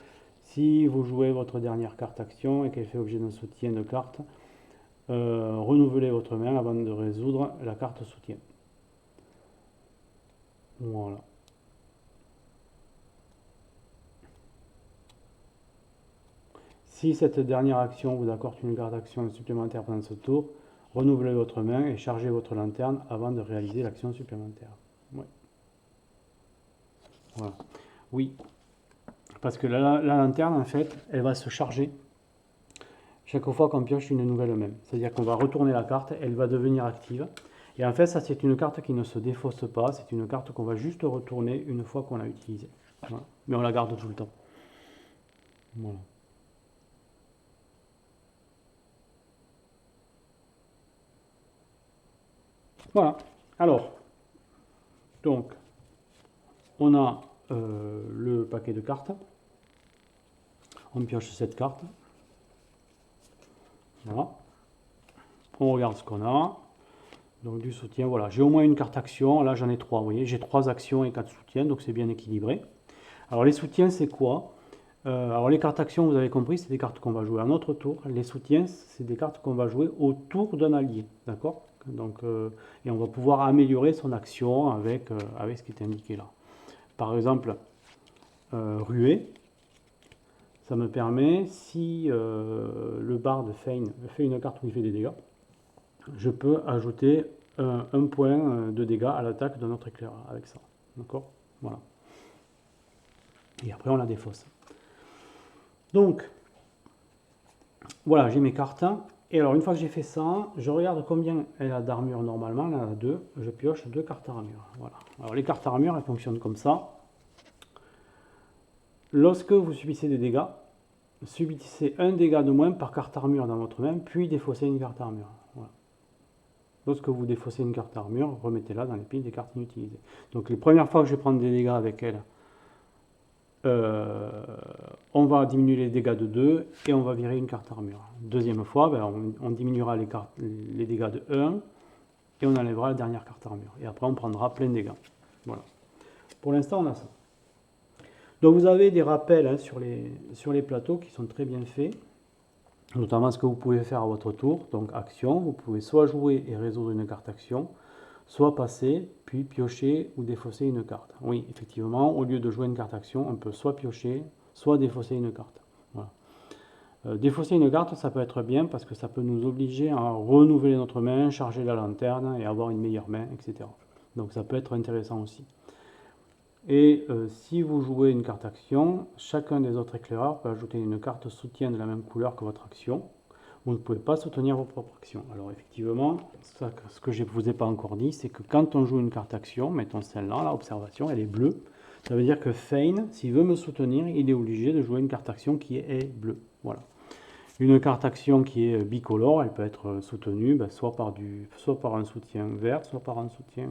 Si vous jouez votre dernière carte action et qu'elle fait objet d'un soutien de carte, renouvelez votre main avant de résoudre la carte soutien. Voilà. Si cette dernière action vous accorde une carte d'action supplémentaire pendant ce tour, renouvelez votre main et chargez votre lanterne avant de réaliser l'action supplémentaire. Ouais. Voilà. Oui, parce que la lanterne, en fait, elle va se charger chaque fois qu'on pioche une nouvelle main. C'est-à-dire qu'on va retourner la carte, elle va devenir active. Et en fait, ça, c'est une carte qui ne se défausse pas, c'est une carte qu'on va juste retourner une fois qu'on l'a utilisée. Voilà. Mais on la garde tout le temps. Voilà. Voilà. Alors, donc, on a le paquet de cartes. On pioche cette carte. Voilà. On regarde ce qu'on a. Donc du soutien, voilà. J'ai au moins une carte action. Là, j'en ai 3. Vous voyez, j'ai 3 actions et 4 soutiens, donc c'est bien équilibré. Alors les soutiens, c'est quoi? Alors les cartes actions, vous avez compris, c'est des cartes qu'on va jouer à notre tour. Les soutiens, c'est des cartes qu'on va jouer au tour d'un allié. D'accord? Donc, et on va pouvoir améliorer son action avec ce qui est indiqué là. Par exemple, ruée, ça me permet, si le Bard Fane fait une carte où il fait des dégâts, je peux ajouter un point de dégâts à l'attaque de notre éclaireur avec ça. D'accord? Voilà. Et après, on la défausse. Donc, voilà, j'ai mes cartes. Et alors, une fois que j'ai fait ça, je regarde combien elle a d'armure normalement. Elle en a 2. Je pioche 2 cartes armure. Voilà. Alors, les cartes armure, elles fonctionnent comme ça. Lorsque vous subissez des dégâts, subissez un dégât de moins par carte armure dans votre main, puis défaussez une carte armure. Voilà. Lorsque vous défaussez une carte armure, remettez-la dans les piles des cartes inutilisées. Donc les premières fois que je vais prendre des dégâts avec elle, on va diminuer les dégâts de 2 et on va virer une carte armure. Deuxième fois, on diminuera les dégâts de 1 et on enlèvera la dernière carte armure. Et après, on prendra plein de dégâts. Voilà. Pour l'instant, on a ça. Donc vous avez des rappels hein, sur les plateaux qui sont très bien faits, notamment ce que vous pouvez faire à votre tour. Donc action, vous pouvez soit jouer et résoudre une carte action, soit passer, puis piocher ou défausser une carte. Oui, effectivement, au lieu de jouer une carte action, on peut soit piocher, soit défausser une carte. Voilà. Défausser une carte, ça peut être bien parce que ça peut nous obliger à renouveler notre main, charger la lanterne et avoir une meilleure main, etc. Donc ça peut être intéressant aussi. Et si vous jouez une carte action, chacun des autres éclaireurs peut ajouter une carte soutien de la même couleur que votre action. Vous ne pouvez pas soutenir vos propres actions. Alors effectivement, ce que je ne vous ai pas encore dit, c'est que quand on joue une carte action, mettons celle-là, l'observation, elle est bleue. Ça veut dire que Fein, s'il veut me soutenir, il est obligé de jouer une carte action qui est bleue. Voilà. Une carte action qui est bicolore, elle peut être soutenue soit par un soutien vert, soit par un soutien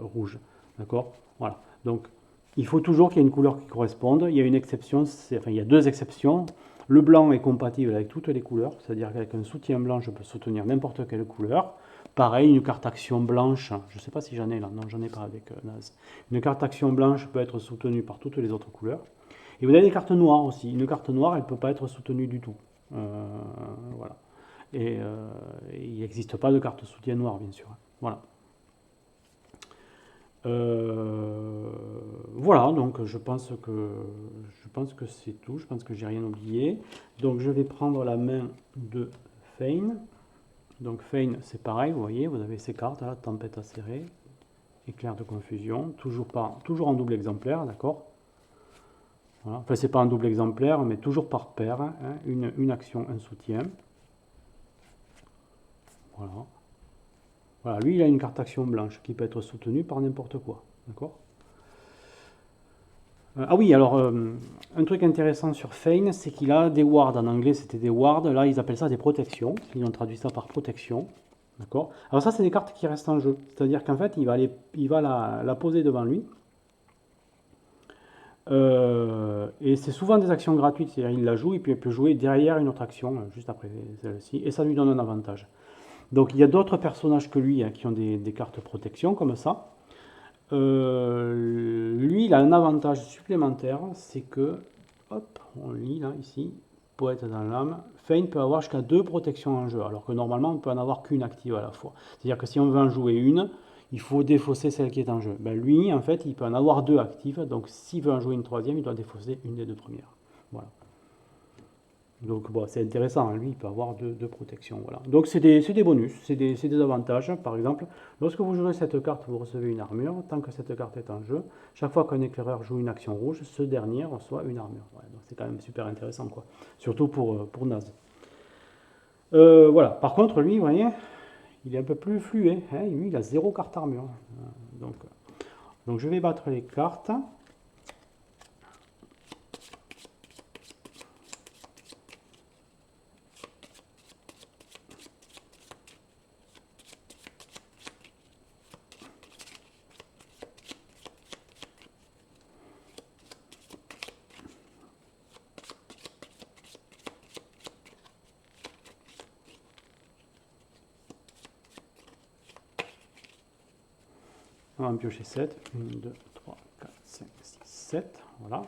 rouge. D'accord? Voilà. Donc, il faut toujours qu'il y ait une couleur qui corresponde. Il y a une exception, il y a deux exceptions. Le blanc est compatible avec toutes les couleurs, c'est-à-dire qu'avec un soutien blanc, je peux soutenir n'importe quelle couleur. Pareil, une carte action blanche, je ne sais pas si j'en ai là, non, j'en ai pas avec Naz. Une carte action blanche peut être soutenue par toutes les autres couleurs. Et vous avez des cartes noires aussi. Une carte noire, elle ne peut pas être soutenue du tout. Voilà. Et il n'existe pas de carte soutien noire, bien sûr. Voilà. Voilà, donc je pense que c'est tout. Je pense que j'ai rien oublié. Donc je vais prendre la main de Fein. Donc Fein, c'est pareil, vous voyez, vous avez ces cartes là, tempête acérée, éclair de confusion, toujours en double exemplaire, d'accord. Voilà. Enfin, c'est pas un double exemplaire, mais toujours par paire, hein, une action, un soutien. Voilà. Voilà, lui, il a une carte action blanche qui peut être soutenue par n'importe quoi. D'accord. Ah oui, alors, un truc intéressant sur Fein, c'est qu'il a des wards. En anglais, c'était des wards. Là, ils appellent ça des protections. Ils ont traduit ça par protection. D'accord. Alors ça, c'est des cartes qui restent en jeu. C'est-à-dire qu'en fait, il va la poser devant lui. Et c'est souvent des actions gratuites, c'est-à-dire il la joue et puis il peut jouer derrière une autre action, juste après celle-ci, et ça lui donne un avantage. Donc il y a d'autres personnages que lui qui ont des cartes protection comme ça. Lui, il a un avantage supplémentaire, c'est que, hop, on lit là, ici, poète dans l'âme, Fein peut avoir jusqu'à 2 protections en jeu, alors que normalement on peut en avoir qu'une active à la fois. C'est-à-dire que si on veut en jouer une, il faut défausser celle qui est en jeu. Ben lui, en fait, il peut en avoir 2 actives, donc s'il veut en jouer une troisième, il doit défausser une des 2 premières. Voilà. Donc bon, c'est intéressant, hein. Lui il peut avoir deux protections. Voilà. Donc c'est des bonus, c'est des avantages. Par exemple, lorsque vous jouez cette carte, vous recevez une armure. Tant que cette carte est en jeu, chaque fois qu'un éclaireur joue une action rouge, ce dernier reçoit une armure. Ouais, donc c'est quand même super intéressant, quoi. Surtout pour Naz. Voilà. Par contre, lui, vous voyez, il est un peu plus fluet, hein. Lui, il a 0 carte armure. Donc je vais battre les cartes. On va en piocher 7. 1, 2, 3, 4, 5, 6, 7. Voilà.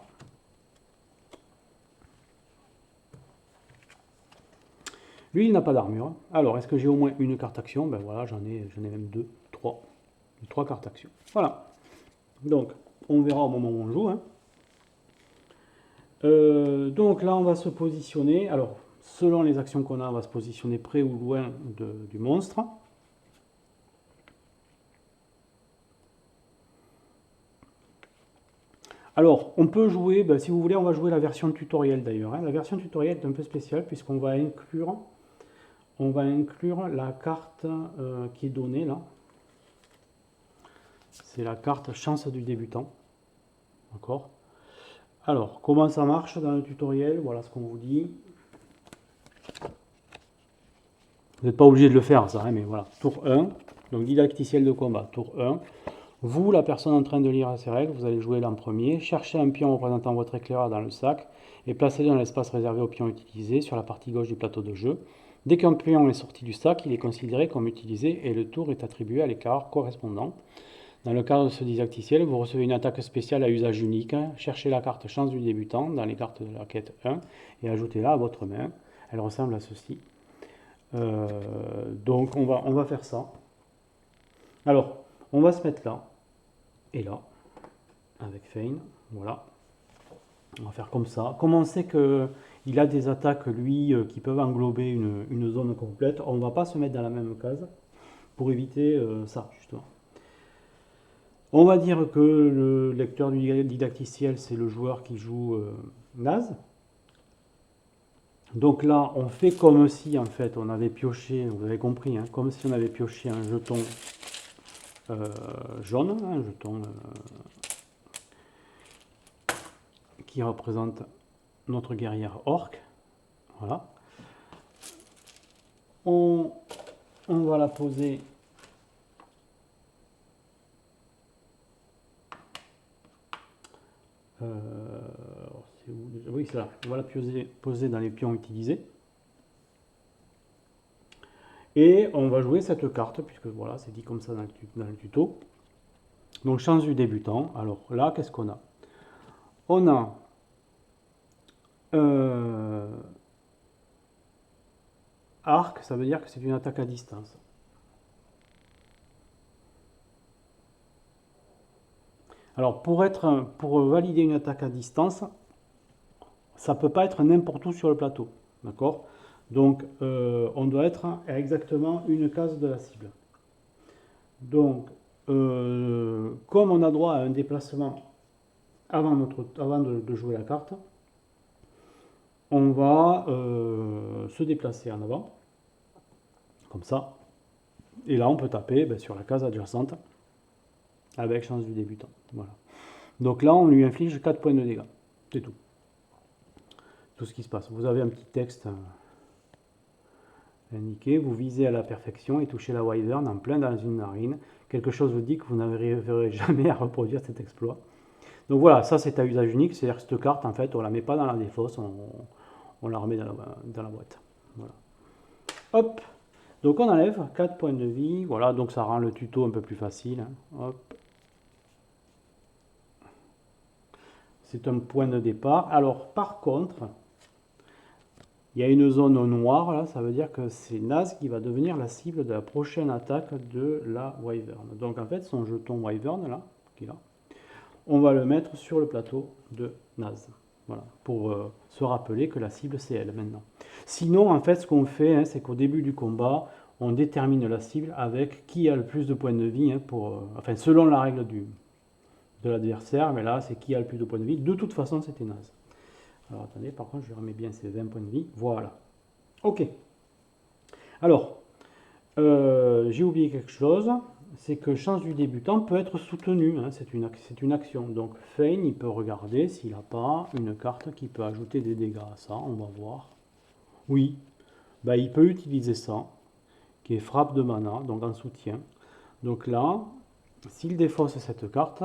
Lui, il n'a pas d'armure. Alors, est-ce que j'ai au moins une carte action? Ben voilà, j'en ai même 2, 3. 3 cartes action. Voilà. Donc, on verra au moment où on joue, hein. Donc là, on va se positionner. Alors, selon les actions qu'on a, on va se positionner près ou loin du monstre. Alors, on peut jouer, ben, si vous voulez, on va jouer la version tutoriel d'ailleurs, hein. La version tutoriel est un peu spéciale puisqu'on va inclure la carte qui est donnée là. C'est la carte chance du débutant. D'accord. Alors, comment ça marche dans le tutoriel? Voilà ce qu'on vous dit. Vous n'êtes pas obligé de le faire, ça, hein, mais voilà. Tour 1, donc didacticiel de combat. Tour 1. Vous, la personne en train de lire ces règles, vous allez jouer l'an premier. Cherchez un pion représentant votre éclaireur dans le sac et placez-le dans l'espace réservé au pion utilisé sur la partie gauche du plateau de jeu. Dès qu'un pion est sorti du sac, il est considéré comme utilisé et le tour est attribué à l'éclaireur correspondant. Dans le cadre de ce didacticiel, vous recevez une attaque spéciale à usage unique. Cherchez la carte chance du débutant dans les cartes de la quête 1 et ajoutez-la à votre main. Elle ressemble à ceci. Donc on va faire ça. Alors, on va se mettre là et là, avec feint, voilà. On va faire comme ça. Comme on sait qu'il a des attaques, lui, qui peuvent englober une zone complète, on ne va pas se mettre dans la même case pour éviter ça, justement. On va dire que le lecteur du didacticiel, c'est le joueur qui joue naze. Donc là, on fait comme si, en fait, on avait pioché, vous avez compris, hein, comme si on avait pioché un jeton jaune, un jeton qui représente notre guerrière orque. Voilà. On va la poser c'est où déjà? Oui, c'est là. On va la poser dans les pions utilisés. Et on va jouer cette carte, puisque voilà, c'est dit comme ça dans le tuto. Donc, chance du débutant. Alors là, qu'est-ce qu'on a? On a arc, ça veut dire que c'est une attaque à distance. Alors, pour valider une attaque à distance, ça ne peut pas être n'importe où sur le plateau. D'accord? Donc, on doit être à exactement une case de la cible. Donc, comme on a droit à un déplacement avant de jouer la carte, on va se déplacer en avant, comme ça. Et là, on peut taper sur la case adjacente avec chance du débutant. Voilà. Donc là, on lui inflige 4 points de dégâts. C'est tout. Tout ce qui se passe. Vous avez un petit texte indiqué. Vous visez à la perfection et touchez la wyvern en plein dans une narine. Quelque chose vous dit que vous n'arriverez jamais à reproduire cet exploit. Donc voilà, ça c'est à usage unique. C'est-à-dire que cette carte, en fait, on ne la met pas dans la défausse, on la remet dans la boîte. Voilà. Hop. Donc on enlève 4 points de vie. Voilà, donc ça rend le tuto un peu plus facile. Hop. C'est un point de départ. Alors par contre, il y a une zone noire là, ça veut dire que c'est Naz qui va devenir la cible de la prochaine attaque de la Wyvern. Donc en fait, son jeton Wyvern là, qui est là, on va le mettre sur le plateau de Naz. Voilà, pour se rappeler que la cible c'est elle maintenant. Sinon, en fait, ce qu'on fait, hein, c'est qu'au début du combat, on détermine la cible avec qui a le plus de points de vie, hein, enfin selon la règle de l'adversaire, mais là c'est qui a le plus de points de vie. De toute façon, c'était Naz. Alors attendez, par contre, je remets bien ces 20 points de vie. Voilà. Ok. Alors, j'ai oublié quelque chose. C'est que chance du débutant peut être soutenue. Hein, c'est une action. Donc, feint, il peut regarder s'il n'a pas une carte qui peut ajouter des dégâts à ça. On va voir. Oui. Bah, il peut utiliser ça, qui est frappe de mana, donc en soutien. Donc là, s'il défausse cette carte,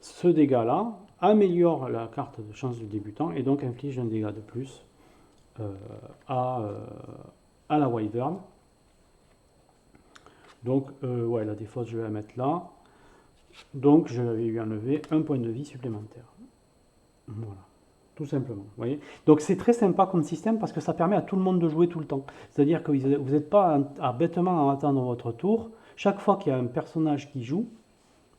ce dégât-là améliore la carte de chance du débutant et donc inflige un dégât de plus à la wyvern. Donc, ouais, la défausse, je vais la mettre là. Donc, je vais lui enlever un point de vie supplémentaire. Voilà, tout simplement. Vous voyez. Donc, c'est très sympa comme système parce que ça permet à tout le monde de jouer tout le temps. C'est-à-dire que vous n'êtes pas à bêtement à attendre votre tour. Chaque fois qu'il y a un personnage qui joue,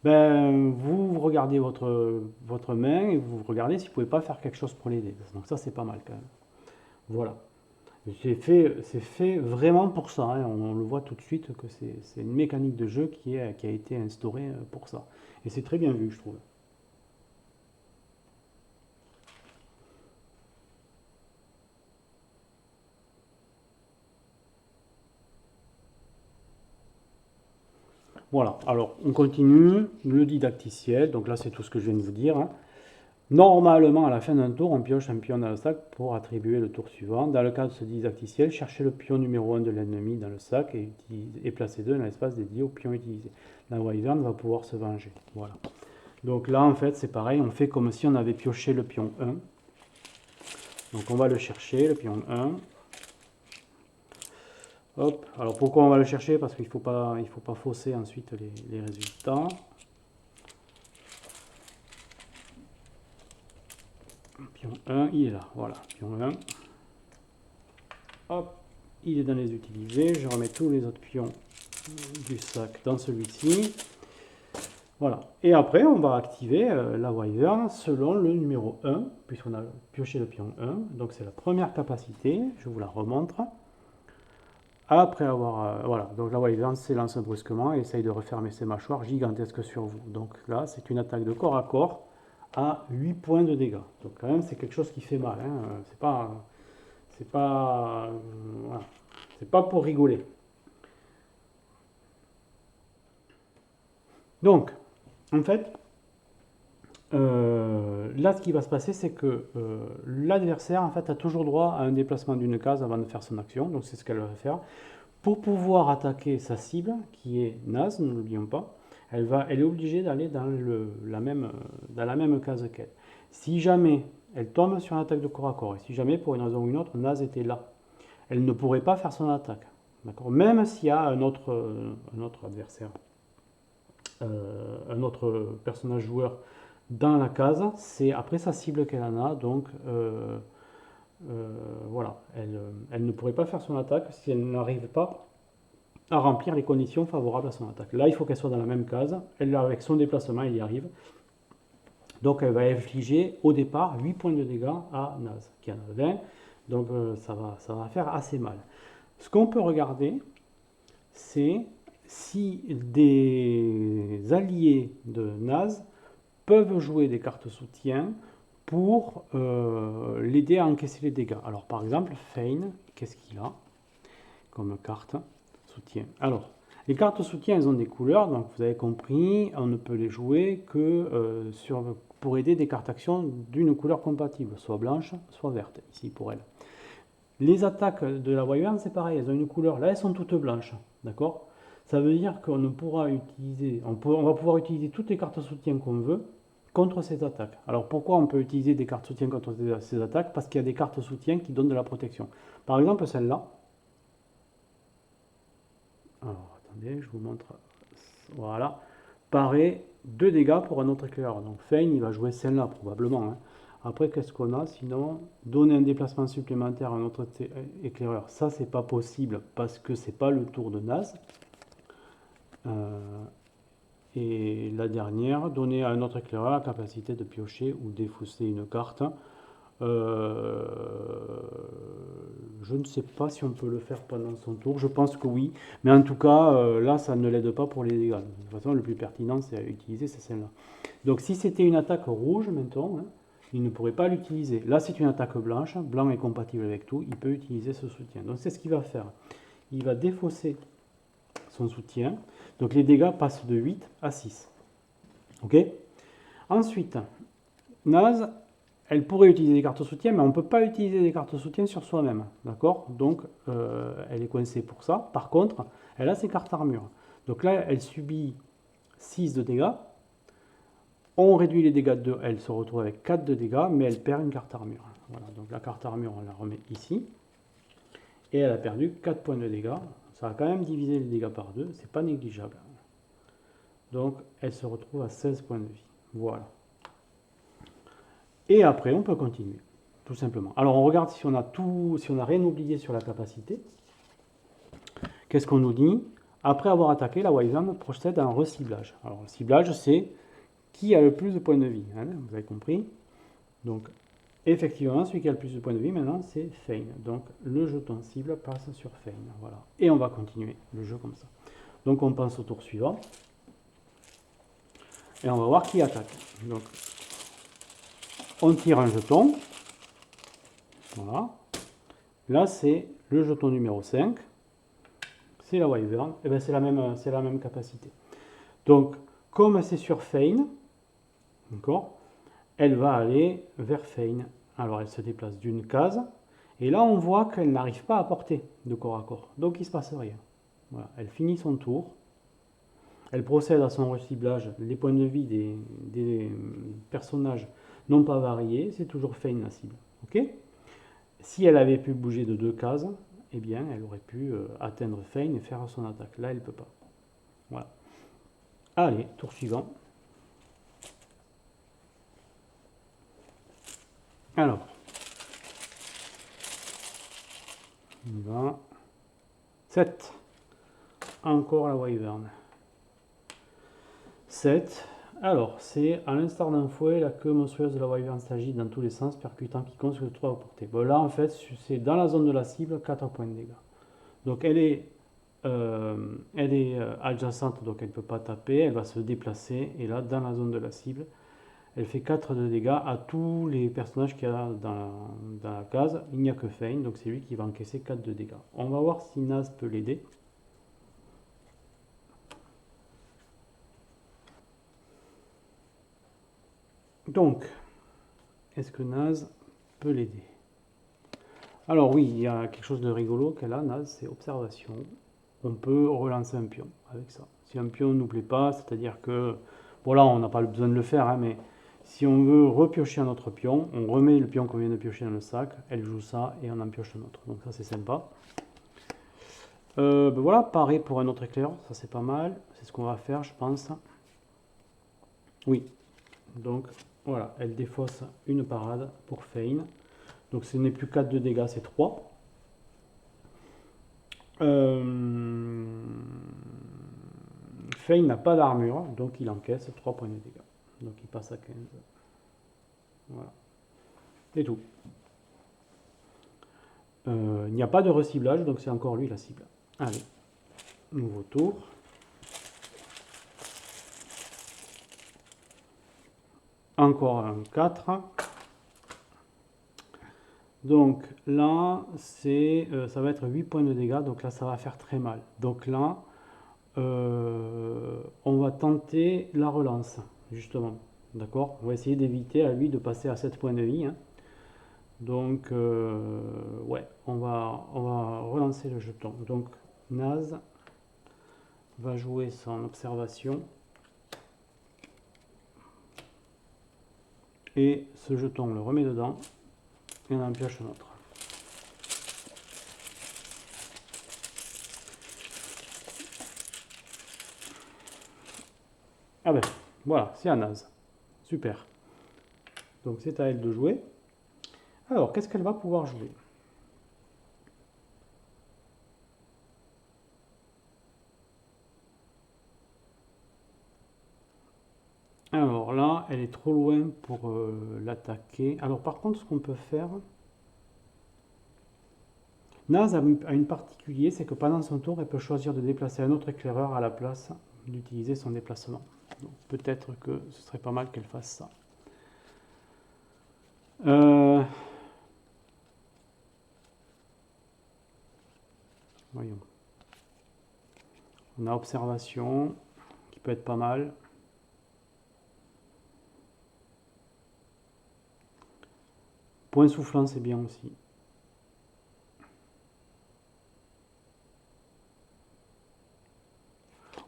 ben, vous regardez votre main et vous regardez si vous ne pouvez pas faire quelque chose pour l'aider. Donc, ça, c'est pas mal quand même. Voilà. C'est fait vraiment pour ça, hein. On le voit tout de suite que c'est une mécanique de jeu qui a été instaurée pour ça. Et c'est très bien vu, je trouve. Voilà, alors on continue, le didacticiel, donc là c'est tout ce que je viens de vous dire, hein. Normalement, à la fin d'un tour, on pioche un pion dans le sac pour attribuer le tour suivant. Dans le cas de ce didacticiel, cherchez le pion numéro 1 de l'ennemi dans le sac et placez-le dans l'espace dédié au pion utilisé. La wyvern va pouvoir se venger. Voilà. Donc là, en fait, c'est pareil, on fait comme si on avait pioché le pion 1. Donc on va le chercher, le pion 1. Hop. Alors pourquoi on va le chercher? Parce qu'il ne faut pas fausser ensuite les résultats. Pion 1, il est là, voilà, pion 1. Hop, il est dans les utilisés, je remets tous les autres pions du sac dans celui-ci. Voilà. Et après, on va activer la Wyvern selon le numéro 1, puisqu'on a pioché le pion 1. Donc c'est la première capacité, je vous la remontre. Après avoir... voilà, donc la Wyvern s'élance brusquement et essaye de refermer ses mâchoires gigantesques sur vous. Donc là, c'est une attaque de corps à corps à 8 points de dégâts. Donc quand même, c'est quelque chose qui fait mal. Hein. C'est pas, voilà. C'est pas pour rigoler. Donc, en fait, là, ce qui va se passer, c'est que l'adversaire, en fait, a toujours droit à un déplacement d'une case avant de faire son action. Donc, c'est ce qu'elle va faire. Pour pouvoir attaquer sa cible, qui est Naz, ne l'oublions pas, elle est obligée d'aller dans la même case qu'elle. Si jamais elle tombe sur une attaque de corps à corps, et si jamais, pour une raison ou une autre, Naz était là, elle ne pourrait pas faire son attaque. D'accord. Même s'il y a un autre adversaire, un autre personnage joueur dans la case, c'est après sa cible qu'elle en a, donc voilà, elle ne pourrait pas faire son attaque si elle n'arrive pas à remplir les conditions favorables à son attaque. Là, il faut qu'elle soit dans la même case, elle, avec son déplacement, elle y arrive. Donc elle va infliger au départ 8 points de dégâts à Naz, qui en a 20, donc ça va faire assez mal. Ce qu'on peut regarder, c'est si des alliés de Naz peuvent jouer des cartes soutien pour l'aider à encaisser les dégâts. Alors par exemple, Fane, qu'est-ce qu'il a comme carte soutien? Alors, les cartes soutien, elles ont des couleurs, donc vous avez compris, on ne peut les jouer que pour aider des cartes actions d'une couleur compatible, soit blanche, soit verte, ici pour elle. Les attaques de la Wyvern, c'est pareil, elles ont une couleur, là elles sont toutes blanches, d'accord? Ça veut dire qu'on ne pourra utiliser, on va pouvoir utiliser toutes les cartes soutien qu'on veut contre ces attaques. Alors pourquoi on peut utiliser des cartes soutien contre ces attaques? Parce qu'il y a des cartes soutien qui donnent de la protection. Par exemple celle-là. Alors attendez, je vous montre. Voilà. Paraît 2 dégâts pour un autre éclaireur. Donc Fane, il va jouer celle-là probablement. Hein. Après, qu'est-ce qu'on a? Sinon, donner un déplacement supplémentaire à un autre éclaireur. Ça, c'est pas possible parce que c'est pas le tour de Naz. Et la dernière, donner à un autre éclaireur la capacité de piocher ou défausser une carte. Je ne sais pas si on peut le faire pendant son tour, je pense que oui, mais en tout cas, là, ça ne l'aide pas pour les dégâts. De toute façon, le plus pertinent, c'est à utiliser, c'est celle-là. Donc si c'était une attaque rouge, maintenant, hein, il ne pourrait pas l'utiliser. Là, c'est une attaque blanche, blanc est compatible avec tout, il peut utiliser ce soutien. Donc c'est ce qu'il va faire. Il va défausser son soutien, donc les dégâts passent de 8 à 6. Ok. Ensuite, Naz, elle pourrait utiliser des cartes soutien, mais on ne peut pas utiliser des cartes soutien sur soi-même. D'accord. Donc, elle est coincée pour ça. Par contre, elle a ses cartes armure. Donc là, elle subit 6 de dégâts. On réduit les dégâts de 2, elle se retrouve avec 4 de dégâts, mais elle perd une carte armure. Voilà, donc la carte armure, on la remet ici. Et elle a perdu 4 points de dégâts. Ça va quand même diviser les dégâts par 2, c'est pas négligeable. Donc, elle se retrouve à 16 points de vie. Voilà. Et après, on peut continuer, tout simplement. Alors, on regarde si on a rien oublié sur la capacité. Qu'est-ce qu'on nous dit? Après avoir attaqué, la Wyvern procède à un reciblage. Alors, le ciblage, c'est qui a le plus de points de vie. Hein, vous avez compris? Donc, effectivement, celui qui a le plus de points de vie, maintenant, c'est Fane. Donc, le jeton cible passe sur Fane. Voilà. Et on va continuer le jeu comme ça. Donc, on passe au tour suivant. Et on va voir qui attaque. Donc, on tire un jeton. Voilà. Là, c'est le jeton numéro 5. C'est la Wyvern. Et bien, c'est la même capacité. Donc, comme c'est sur Fane, d'accord, elle va aller vers Fane. Alors, elle se déplace d'une case. Et là, on voit qu'elle n'arrive pas à porter de corps à corps. Donc, il ne se passe rien. Voilà. Elle finit son tour. Elle procède à son reciblage. Les points de vie des personnages n'ont pas varié. C'est toujours Fane la cible. Ok. Si elle avait pu bouger de 2 cases, eh bien, elle aurait pu atteindre Fane et faire son attaque. Là, elle ne peut pas. Voilà. Allez, tour suivant. Alors, on y va. 7. encore la Wyvern. 7. Alors, c'est à l'instar d'un fouet, la queue monstrueuse de la Wyvern s'agite dans tous les sens, percutant quiconque sur le 3 à portée. Bon, là, en fait, c'est dans la zone de la cible, 4 points de dégâts. Donc, elle est adjacente, donc elle ne peut pas taper, elle va se déplacer, et là, dans la zone de la cible, elle fait 4 de dégâts à tous les personnages qu'il y a dans la case. Il n'y a que Fane, donc c'est lui qui va encaisser 4 de dégâts. On va voir si Naz peut l'aider. Donc, est-ce que Naz peut l'aider? Alors oui, il y a quelque chose de rigolo qu'elle a, Naz, c'est observation. On peut relancer un pion avec ça. Si un pion ne nous plaît pas, c'est-à-dire que, bon là on n'a pas besoin de le faire, hein, mais si on veut repiocher un autre pion, on remet le pion qu'on vient de piocher dans le sac, elle joue ça et on en pioche un autre. Donc ça c'est sympa. Ben voilà, pareil pour un autre éclair, ça c'est pas mal. C'est ce qu'on va faire, je pense. Oui, donc voilà, elle défausse une parade pour Fane. Donc ce n'est plus 4 de dégâts, c'est 3. Fane n'a pas d'armure, donc il encaisse 3 points de dégâts. Donc il passe à 15. Voilà. C'est tout. Il n'y a pas de reciblage, donc c'est encore lui la cible. Allez, nouveau tour. Encore un 4. Donc là, ça va être 8 points de dégâts, donc là ça va faire très mal. Donc là, on va tenter la relance, justement. D'accord? On va essayer d'éviter à lui de passer à 7 points de vie. Hein. Donc, ouais, on va relancer le jeton. Donc, Naz va jouer son observation. Et ce jeton, on le remet dedans. Et on en pioche un autre. Ah ben, voilà, c'est à Naz. Super. Donc, c'est à elle de jouer. Alors, qu'est-ce qu'elle va pouvoir jouer? Alors là, elle est trop loin pour l'attaquer. Alors par contre, ce qu'on peut faire... Naz a une particulier, c'est que pendant son tour, elle peut choisir de déplacer un autre éclaireur à la place d'utiliser son déplacement. Peut-être que ce serait pas mal qu'elle fasse ça. Voyons. On a observation, qui peut être pas mal. Point soufflant, c'est bien aussi.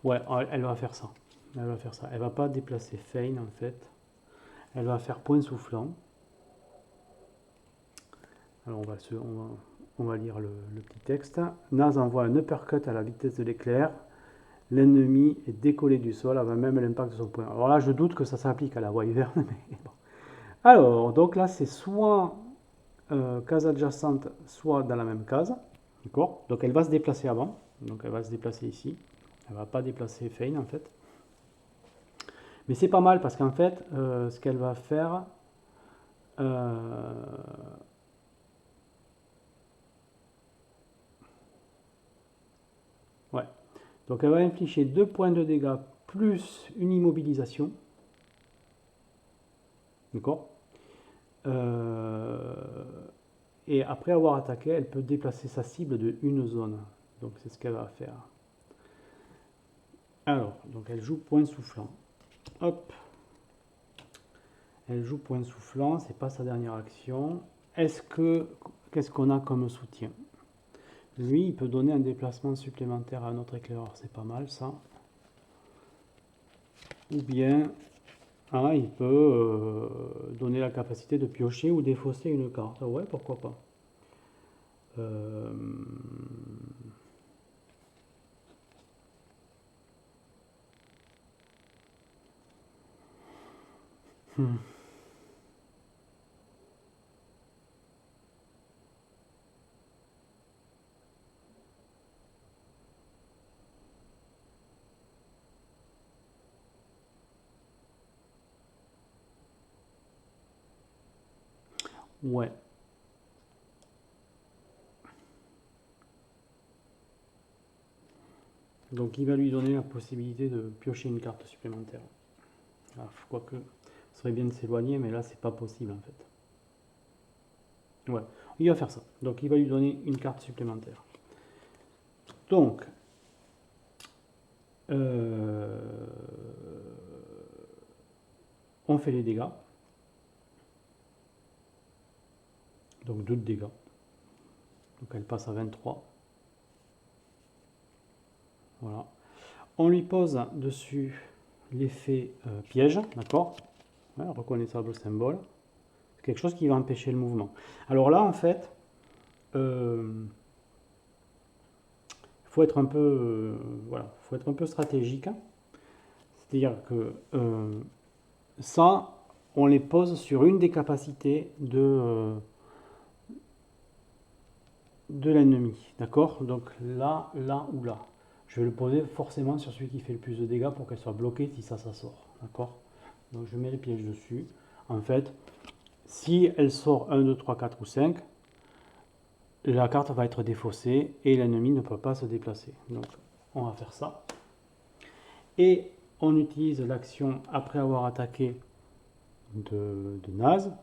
Ouais, elle va faire ça. Elle va faire ça. Elle va pas déplacer Fane en fait. Elle va faire point soufflant. Alors on va lire le petit texte. Naz envoie un uppercut à la vitesse de l'éclair. L'ennemi est décollé du sol avant même l'impact de son point. Alors là, je doute que ça s'applique à la Wyvern. Mais bon. Alors, donc là, c'est soit case adjacente, soit dans la même case. D'accord? Donc elle va se déplacer avant. Donc elle va se déplacer ici. Elle ne va pas déplacer Fane en fait. Mais c'est pas mal parce qu'en fait, ce qu'elle va faire... ouais. Donc elle va infliger 2 points de dégâts plus une immobilisation. D'accord? Et après avoir attaqué, elle peut déplacer sa cible de une zone. Donc c'est ce qu'elle va faire. Alors, donc elle joue point soufflant. Hop. Elle joue point soufflant, c'est pas sa dernière action. Qu'est-ce qu'on a comme soutien? Lui, il peut donner un déplacement supplémentaire à un autre éclaireur, c'est pas mal ça. Ou bien, il peut donner la capacité de piocher ou défausser une carte. Ouais, pourquoi pas. Ouais. Donc il va lui donner la possibilité de piocher une carte supplémentaire. Alors, quoique, ce serait bien de s'éloigner, mais là c'est pas possible en fait. Ouais, il va faire ça. Donc il va lui donner une carte supplémentaire. Donc, on fait les dégâts. Donc 2 de dégâts. Donc elle passe à 23. Voilà. On lui pose dessus l'effet piège, d'accord, ouais, reconnaissable symbole. C'est quelque chose qui va empêcher le mouvement. Alors là, en fait, faut être un peu, voilà, faut être un peu stratégique. C'est-à-dire que ça, on les pose sur une des capacités de l'ennemi, d'accord. Donc là, là ou là. Je vais le poser forcément sur celui qui fait le plus de dégâts pour qu'elle soit bloquée si ça sort, d'accord. Donc je mets les pièges dessus. En fait, si elle sort 1, 2, 3, 4 ou 5, la carte va être défaussée et l'ennemi ne peut pas se déplacer. Donc on va faire ça. Et on utilise l'action après avoir attaqué de naze.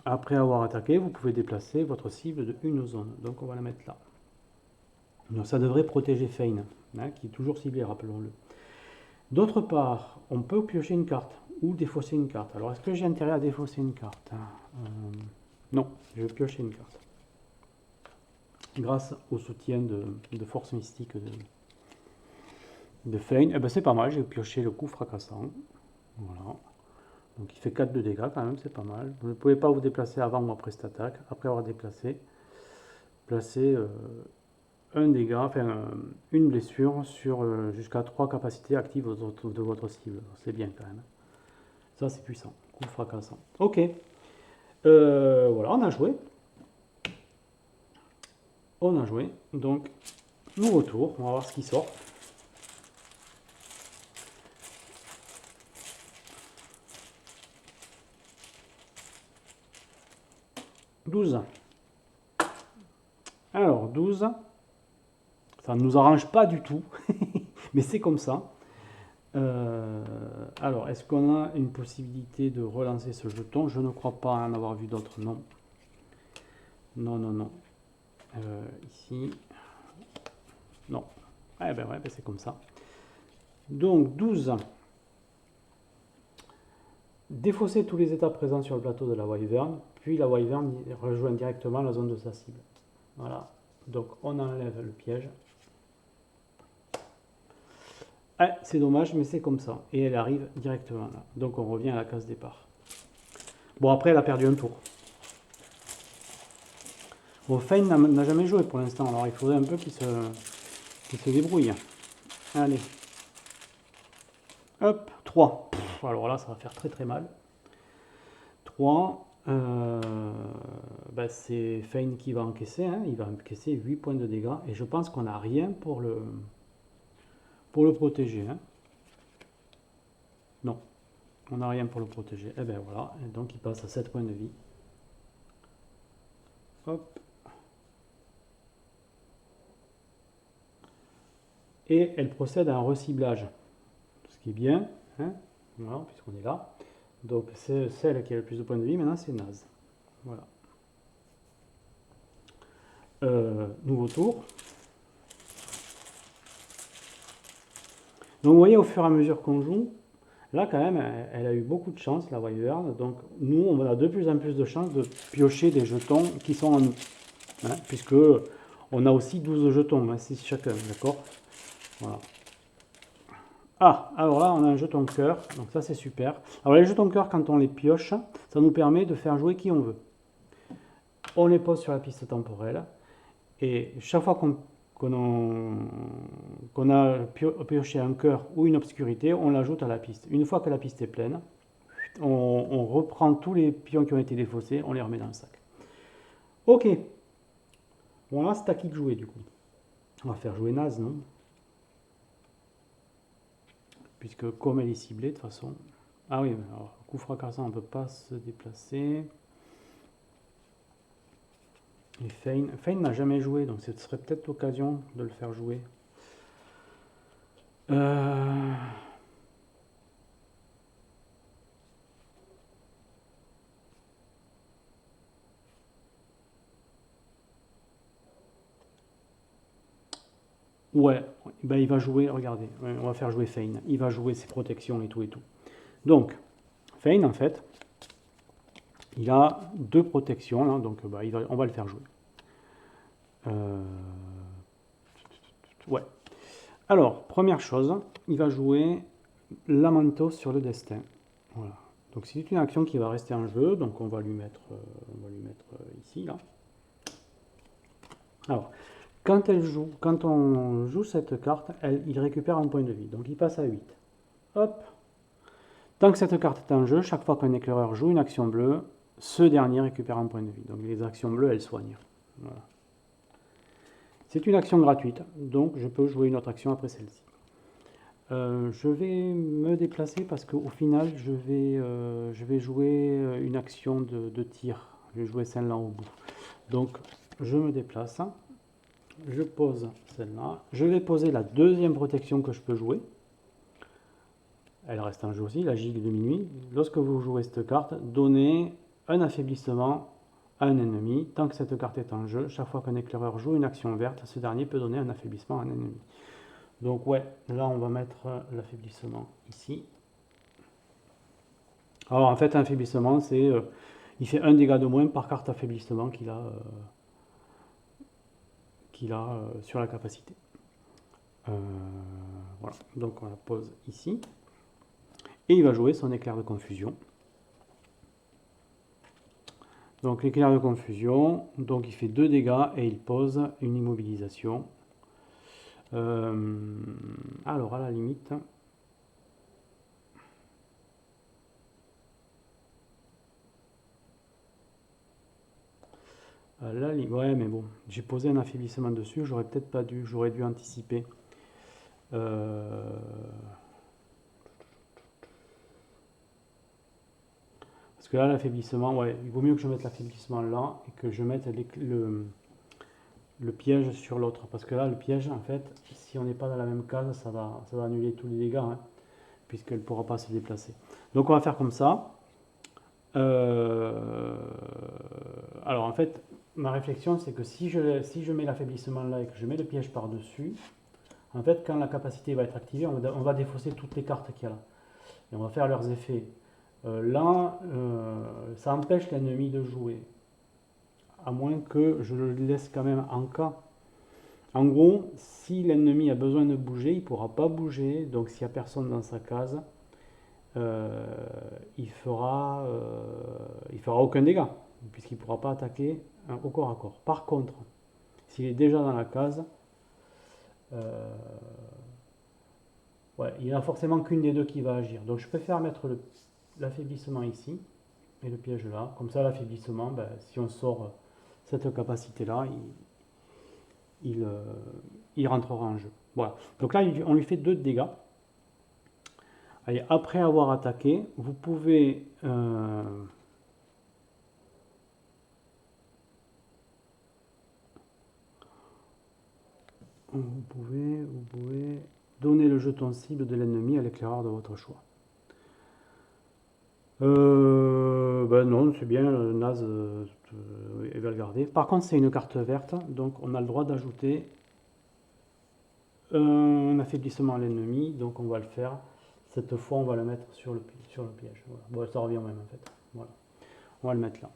Après avoir attaqué, vous pouvez déplacer votre cible de une zone. Donc on va la mettre là. Donc ça devrait protéger Fane, hein, qui est toujours ciblé, rappelons-le. D'autre part, on peut piocher une carte ou défausser une carte. Alors est-ce que j'ai intérêt à défausser une carte? Non, je vais piocher une carte. Grâce au soutien de force mystique de Fane, eh ben c'est pas mal, j'ai pioché le coup fracassant. Voilà. Donc il fait 4 de dégâts quand même, c'est pas mal. Vous ne pouvez pas vous déplacer avant ou après cette attaque. Après avoir déplacé, placez un dégât, enfin une blessure sur jusqu'à 3 capacités actives de votre cible. C'est bien quand même. Ça c'est puissant. Coup fracassant. Ok. Voilà, on a joué. On a joué. Donc, nouveau tour. On va voir ce qui sort. « 12. Alors, 12. Ça ne nous arrange pas du tout. Mais c'est comme ça. Alors, est-ce qu'on a une possibilité de relancer ce jeton? Je ne crois pas en avoir vu d'autres. Non. Non, non, non. Ici. Non. Eh ben ouais, ben c'est comme ça. Donc, 12. Défausser tous les états présents sur le plateau de la Wyvern, puis la Wyvern rejoint directement la zone de sa cible. Voilà. Donc, on enlève le piège. Ah, c'est dommage, mais c'est comme ça. Et elle arrive directement là. Donc, on revient à la case départ. Bon, après, elle a perdu un tour. Bon, Fane n'a jamais joué pour l'instant, alors il faudrait un peu qu'il se débrouille. Allez. Hop, 3. Alors là, ça va faire très très mal. 3. C'est Fane qui va encaisser. Hein. Il va encaisser 8 points de dégâts. Et je pense qu'on n'a rien pour le protéger. Hein. Non, on n'a rien pour le protéger. Et ben voilà. Et donc il passe à 7 points de vie. Hop. Et elle procède à un reciblage. Ce qui est bien. Hein. Voilà, puisqu'on est là. Donc c'est celle qui a le plus de points de vie. Maintenant c'est naze. Voilà. Nouveau tour. Donc vous voyez, au fur et à mesure qu'on joue, là quand même, elle a eu beaucoup de chance, la Wyvern. Donc nous, on a de plus en plus de chances de piocher des jetons qui sont en nous. Hein, puisque on a aussi 12 jetons, hein, 6 chacun, d'accord. Voilà. Ah, alors là, on a un jeton cœur, donc ça c'est super. Alors les jetons cœur, quand on les pioche, ça nous permet de faire jouer qui on veut. On les pose sur la piste temporelle, et chaque fois qu'on a pioché un cœur ou une obscurité, on l'ajoute à la piste. Une fois que la piste est pleine, on reprend tous les pions qui ont été défaussés, on les remet dans le sac. Ok. Bon là, c'est à qui de jouer du coup. On va faire jouer naze, non? Puisque comme elle est ciblée de toute façon. Ah oui, alors coup fracassant, on ne peut pas se déplacer. Et Fein n'a jamais joué, donc ce serait peut-être l'occasion de le faire jouer. Ouais, ben il va jouer, regardez, on va faire jouer Fein. Il va jouer ses protections et tout et tout. Donc, Fein, en fait, il a 2 protections, là, donc bah, on va le faire jouer. Ouais. Alors, première chose, il va jouer Lamentos sur le destin. Voilà. Donc c'est une action qui va rester en jeu, donc on va lui mettre ici, là. Alors, quand on joue cette carte, il récupère un point de vie, donc il passe à 8. Hop. Tant que cette carte est en jeu, chaque fois qu'un éclaireur joue une action bleue, ce dernier récupère un point de vie. Donc les actions bleues, elles soignent. Voilà. C'est une action gratuite, donc je peux jouer une autre action après celle-ci. Je vais me déplacer parce qu'au final, je vais jouer une action de tir. Je vais jouer celle-là au bout. Donc, je me déplace. Je pose celle-là. Je vais poser la deuxième protection que je peux jouer. Elle reste en jeu aussi, la gigue de minuit. Lorsque vous jouez cette carte, donnez un affaiblissement à un ennemi. Tant que cette carte est en jeu, chaque fois qu'un éclaireur joue une action verte, ce dernier peut donner un affaiblissement à un ennemi. Donc ouais, là on va mettre l'affaiblissement ici. Alors en fait, un affaiblissement, c'est il fait un dégât de moins par carte affaiblissement qu'il a, sur la capacité. Voilà, donc on la pose ici. Et il va jouer son éclair de confusion. Donc l'éclair de confusion, donc il fait 2 dégâts et il pose une immobilisation. Alors à la limite, ouais, mais bon, j'ai posé un affaiblissement dessus, j'aurais peut-être pas dû, j'aurais dû anticiper. Parce que là, l'affaiblissement, ouais, il vaut mieux que je mette l'affaiblissement là et que je mette le piège sur l'autre. Parce que là, le piège, en fait, si on n'est pas dans la même case, ça va annuler tous les dégâts, hein, puisqu'elle ne pourra pas se déplacer. Donc on va faire comme ça. Alors en fait, ma réflexion, c'est que si je mets l'affaiblissement là et que je mets le piège par-dessus, en fait, quand la capacité va être activée, on va défausser toutes les cartes qu'il y a là. Et on va faire leurs effets. Là, ça empêche l'ennemi de jouer. À moins que je le laisse quand même en cas. En gros, si l'ennemi a besoin de bouger, il ne pourra pas bouger. Donc s'il n'y a personne dans sa case, il fera aucun dégât, puisqu'il ne pourra pas attaquer au corps à corps. Par contre, s'il est déjà dans la case, ouais, il n'y a forcément qu'une des deux qui va agir. Donc je préfère mettre l'affaiblissement ici et le piège là. Comme ça, l'affaiblissement, ben, si on sort cette capacité-là, il rentrera en jeu. Voilà. Donc là, on lui fait 2 dégâts. Allez, après avoir attaqué, vous pouvez donner le jeton cible de l'ennemi à l'éclaireur de votre choix. Ben non, c'est bien, naze, il va le garder. Par contre, c'est une carte verte, donc on a le droit d'ajouter un affaiblissement à l'ennemi, donc on va le faire. Cette fois, on va le mettre sur le piège. Voilà. Bon, ça revient au même en fait. Voilà. On va le mettre là.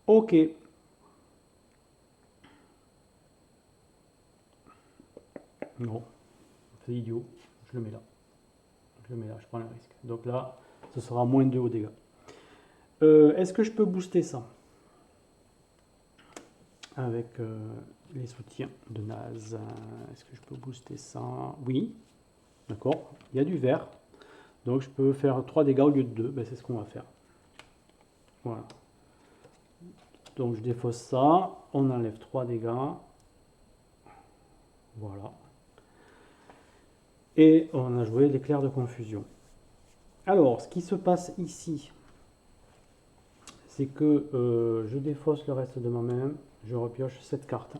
Ok. Non, c'est idiot. Je le mets là. Je prends le risque. Donc là, ce sera moins 2 au dégâts. Est-ce que je peux booster ça avec les soutiens de Naz? Est-ce que je peux booster ça? Oui. D'accord. Il y a du vert. Donc je peux faire 3 dégâts au lieu de 2. Ben, c'est ce qu'on va faire. Voilà. Donc je défausse ça. On enlève 3 dégâts. Voilà. Et on a joué l'éclair de confusion. Alors, ce qui se passe ici, c'est que je défausse le reste de ma main, je repioche cette carte.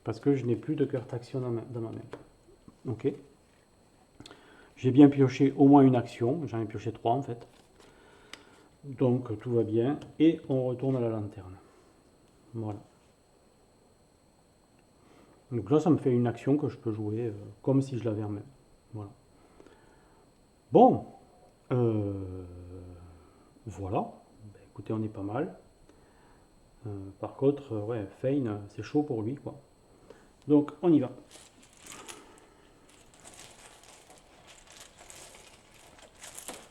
Parce que je n'ai plus de carte action dans ma main. Ok. J'ai bien pioché au moins une action. J'en ai pioché 3 en fait. Donc tout va bien. Et on retourne à la lanterne. Voilà. Donc là, ça me fait une action que je peux jouer comme si je l'avais en main. Voilà. Bon. Voilà. Ben, écoutez, on est pas mal. Par contre, ouais, Fein, c'est chaud pour lui, quoi. Donc, on y va.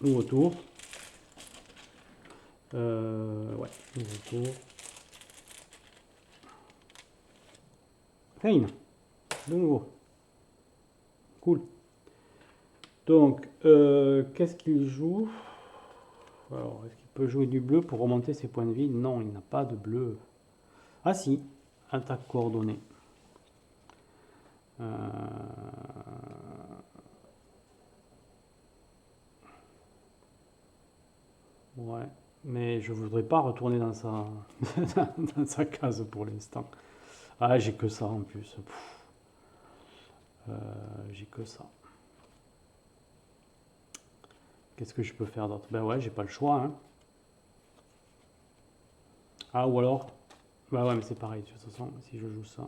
Nouveau tour. Ouais, nouveau tour. Fein, de nouveau. Cool. Donc, qu'est-ce qu'il joue? Alors, est-ce qu'il peut jouer du bleu pour remonter ses points de vie? Non, il n'a pas de bleu. Ah si, attaque coordonnée. Ouais, mais je voudrais pas retourner dans sa, dans sa case pour l'instant. Ah, j'ai que ça en plus. J'ai que ça. Qu'est-ce que je peux faire d'autre? Ben ouais, j'ai pas le choix, hein. Ah, ou alors... Bah ouais, mais c'est pareil, de toute façon, si je joue ça...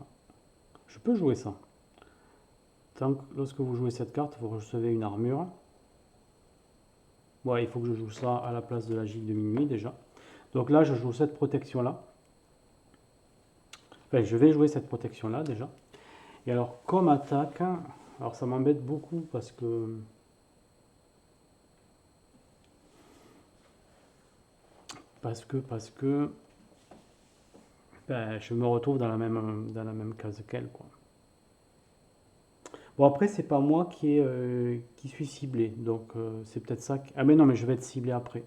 Je peux jouer ça. Tant que, lorsque vous jouez cette carte, vous recevez une armure. Ouais, il faut que je joue ça à la place de la gigue de minuit, déjà. Donc là, je joue cette protection-là. Enfin, je vais jouer cette protection-là, déjà. Et alors, comme attaque... Alors, ça m'embête beaucoup parce que... Parce que... Ben, je me retrouve dans la même case qu'elle, quoi. Bon, après, c'est pas moi qui suis ciblé. Donc, c'est peut-être ça. Ah, mais non, mais je vais être ciblé après.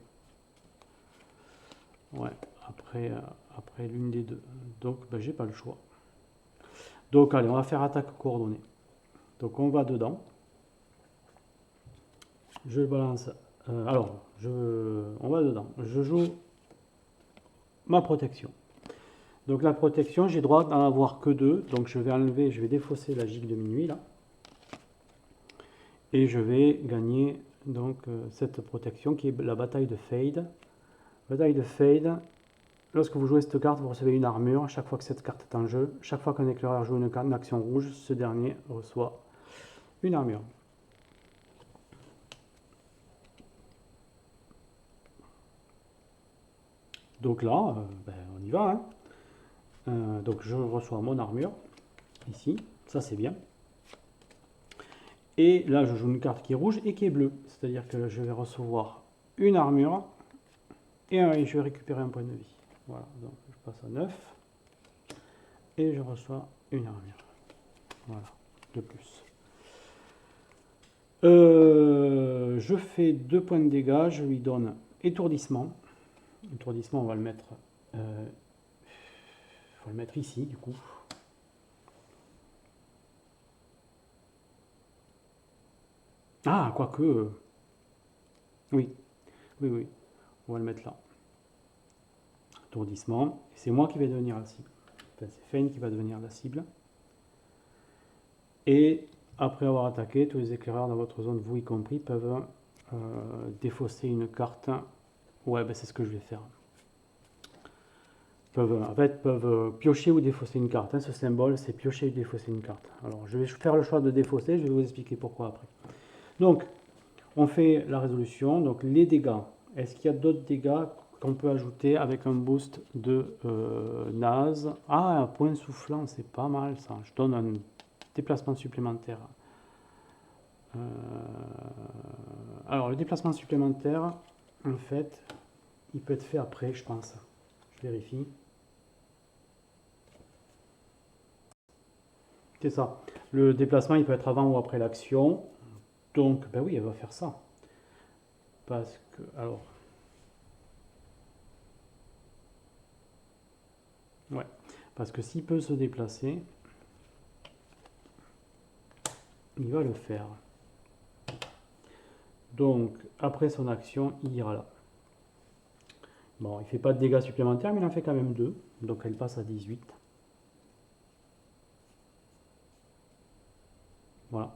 Ouais, après, après l'une des deux. Donc, ben, j'ai pas le choix. Donc, allez, on va faire attaque coordonnée. Donc, on va dedans. Je balance. Alors, on va dedans. Je joue ma protection. Donc, la protection, j'ai droit d'en avoir que 2. Donc, je vais enlever, je vais défausser la gigue de minuit, là. Et je vais gagner donc cette protection qui est la bataille de Fade. Bataille de Fade. Lorsque vous jouez cette carte, vous recevez une armure. Chaque fois que cette carte est en jeu, chaque fois qu'un éclaireur joue une action rouge, ce dernier reçoit une armure. Donc là, ben, on y va, hein. Donc je reçois mon armure, ici, ça c'est bien. Et là, je joue une carte qui est rouge et qui est bleue. C'est-à-dire que je vais recevoir une armure et je vais récupérer un point de vie. Voilà, donc je passe à 9 et je reçois une armure. Voilà, de plus. Je fais 2 points de dégâts, je lui donne étourdissement. Étourdissement, on va le mettre, ici, du coup. Ah, quoique... oui, oui, oui, on va le mettre là. Étourdissement, c'est moi qui vais devenir la cible. Enfin, c'est Fein qui va devenir la cible. Et après avoir attaqué, tous les éclaireurs dans votre zone, vous y compris, peuvent défausser une carte. Ouais, ben c'est ce que je vais faire. Peuvent piocher ou défausser une carte, hein. Ce symbole, c'est piocher ou défausser une carte. Alors, je vais faire le choix de défausser, je vais vous expliquer pourquoi après. Donc, on fait la résolution. Donc, les dégâts. Est-ce qu'il y a d'autres dégâts qu'on peut ajouter avec un boost de naze? Ah, un point soufflant, c'est pas mal ça. Je donne un déplacement supplémentaire. Alors, le déplacement supplémentaire, en fait, il peut être fait après, je pense. Je vérifie. C'est ça. Le déplacement, il peut être avant ou après l'action. Donc, ben oui, elle va faire ça. Parce que, alors... Ouais. Parce que s'il peut se déplacer, il va le faire. Donc, après son action, il ira là. Bon, il fait pas de dégâts supplémentaires, mais il en fait quand même 2. Donc elle passe à 18. Voilà.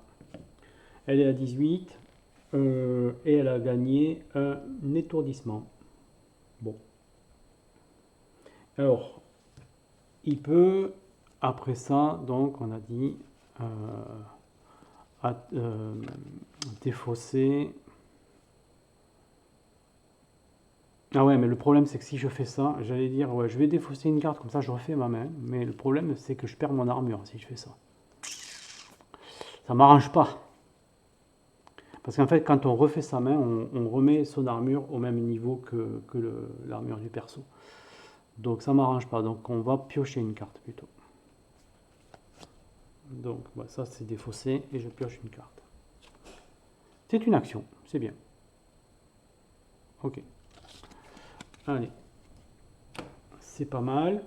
Elle est à 18. Et elle a gagné un étourdissement. Bon. Alors, il peut, après ça, donc on a dit, défausser. Ah ouais, mais le problème c'est que si je fais ça, j'allais dire, ouais, je vais défausser une carte, comme ça je refais ma main. Mais le problème c'est que je perds mon armure si je fais ça. Ça m'arrange pas. Parce qu'en fait, quand on refait sa main, on remet son armure au même niveau que l'armure du perso. Donc ça m'arrange pas. Donc on va piocher une carte plutôt. Donc bah, ça c'est défaussé et je pioche une carte. C'est une action, c'est bien. Ok. Allez. C'est pas mal.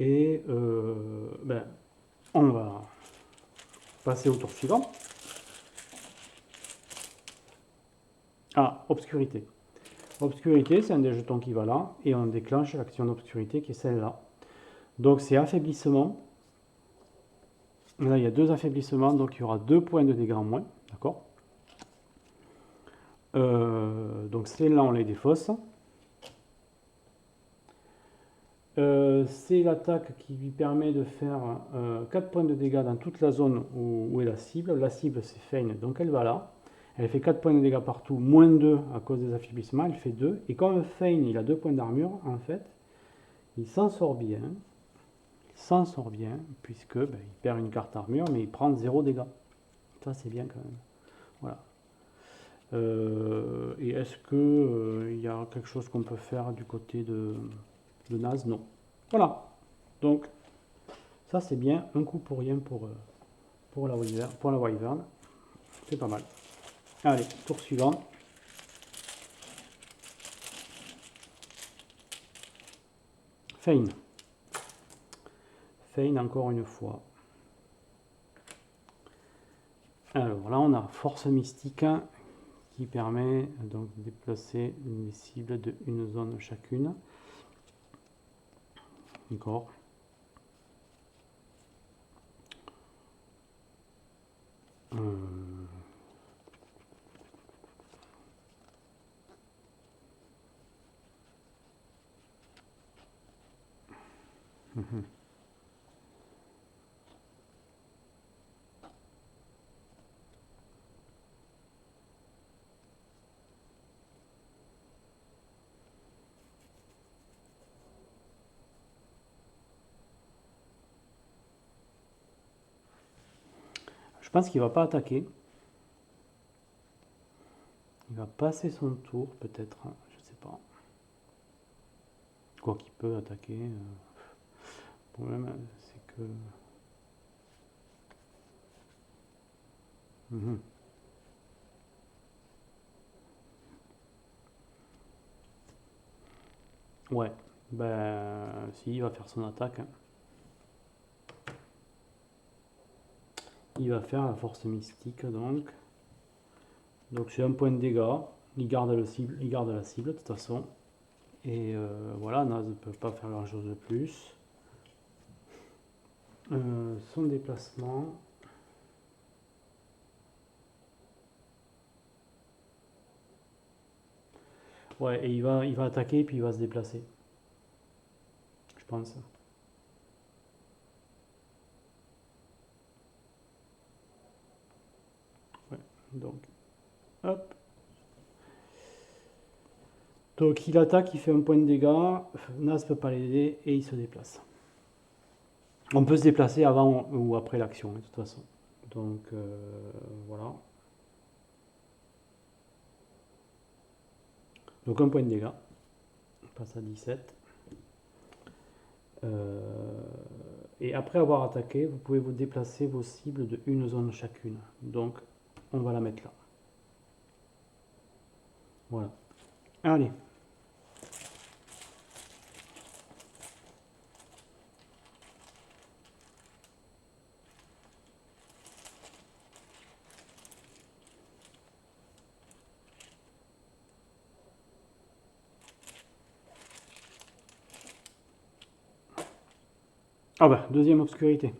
Et ben, on va passer au tour suivant. Ah, obscurité. Obscurité, c'est un des jetons qui va là, et on déclenche l'action d'obscurité qui est celle-là. Donc c'est affaiblissement. Là, il y a 2 affaiblissements, donc il y aura 2 points de dégâts en moins. D'accord. Donc celles-là, on les défausse. C'est l'attaque qui lui permet de faire 4 points de dégâts dans toute la zone où est la cible. La cible, c'est Feign, donc elle va là. Elle fait 4 points de dégâts partout, moins 2 à cause des affaiblissements, elle fait 2. Et comme Feign, il a 2 points d'armure, en fait, il s'en sort bien. Il s'en sort bien, puisque ben, il perd une carte armure, mais il prend 0 dégâts. Ça, c'est bien quand même. Voilà. Et est-ce qu'il y a quelque chose qu'on peut faire du côté de Naz? Non. Voilà. Donc, ça, c'est bien. Un coup pour rien pour la Wyvern. C'est pas mal. Allez, tour suivant. Feign. Feign encore une fois. Alors là, on a Force Mystique qui permet donc de déplacer les cibles de une zone chacune. D'accord. Je pense qu'il va pas attaquer. Il va passer son tour, peut-être. Je sais pas. Quoi qu'il peut attaquer. Le problème, c'est que... Ouais. Ben, si, il va faire son attaque. Il va faire la force mystique, donc. Donc c'est un point de dégâts. Il garde la cible de toute façon. Et voilà, Naz ne peut pas faire grand chose de plus. Son déplacement. Ouais, et il va attaquer puis il va se déplacer. Je pense. Ouais, donc. Hop. Donc il attaque, il fait un point de dégâts. Naz ne peut pas l'aider et il se déplace. On peut se déplacer avant ou après l'action, de toute façon. Donc voilà. Donc un point de dégâts. On passe à 17. Et après avoir attaqué, vous pouvez vous déplacer vos cibles de une zone chacune. Donc on va la mettre là. Voilà. Allez. Ah bah, deuxième obscurité.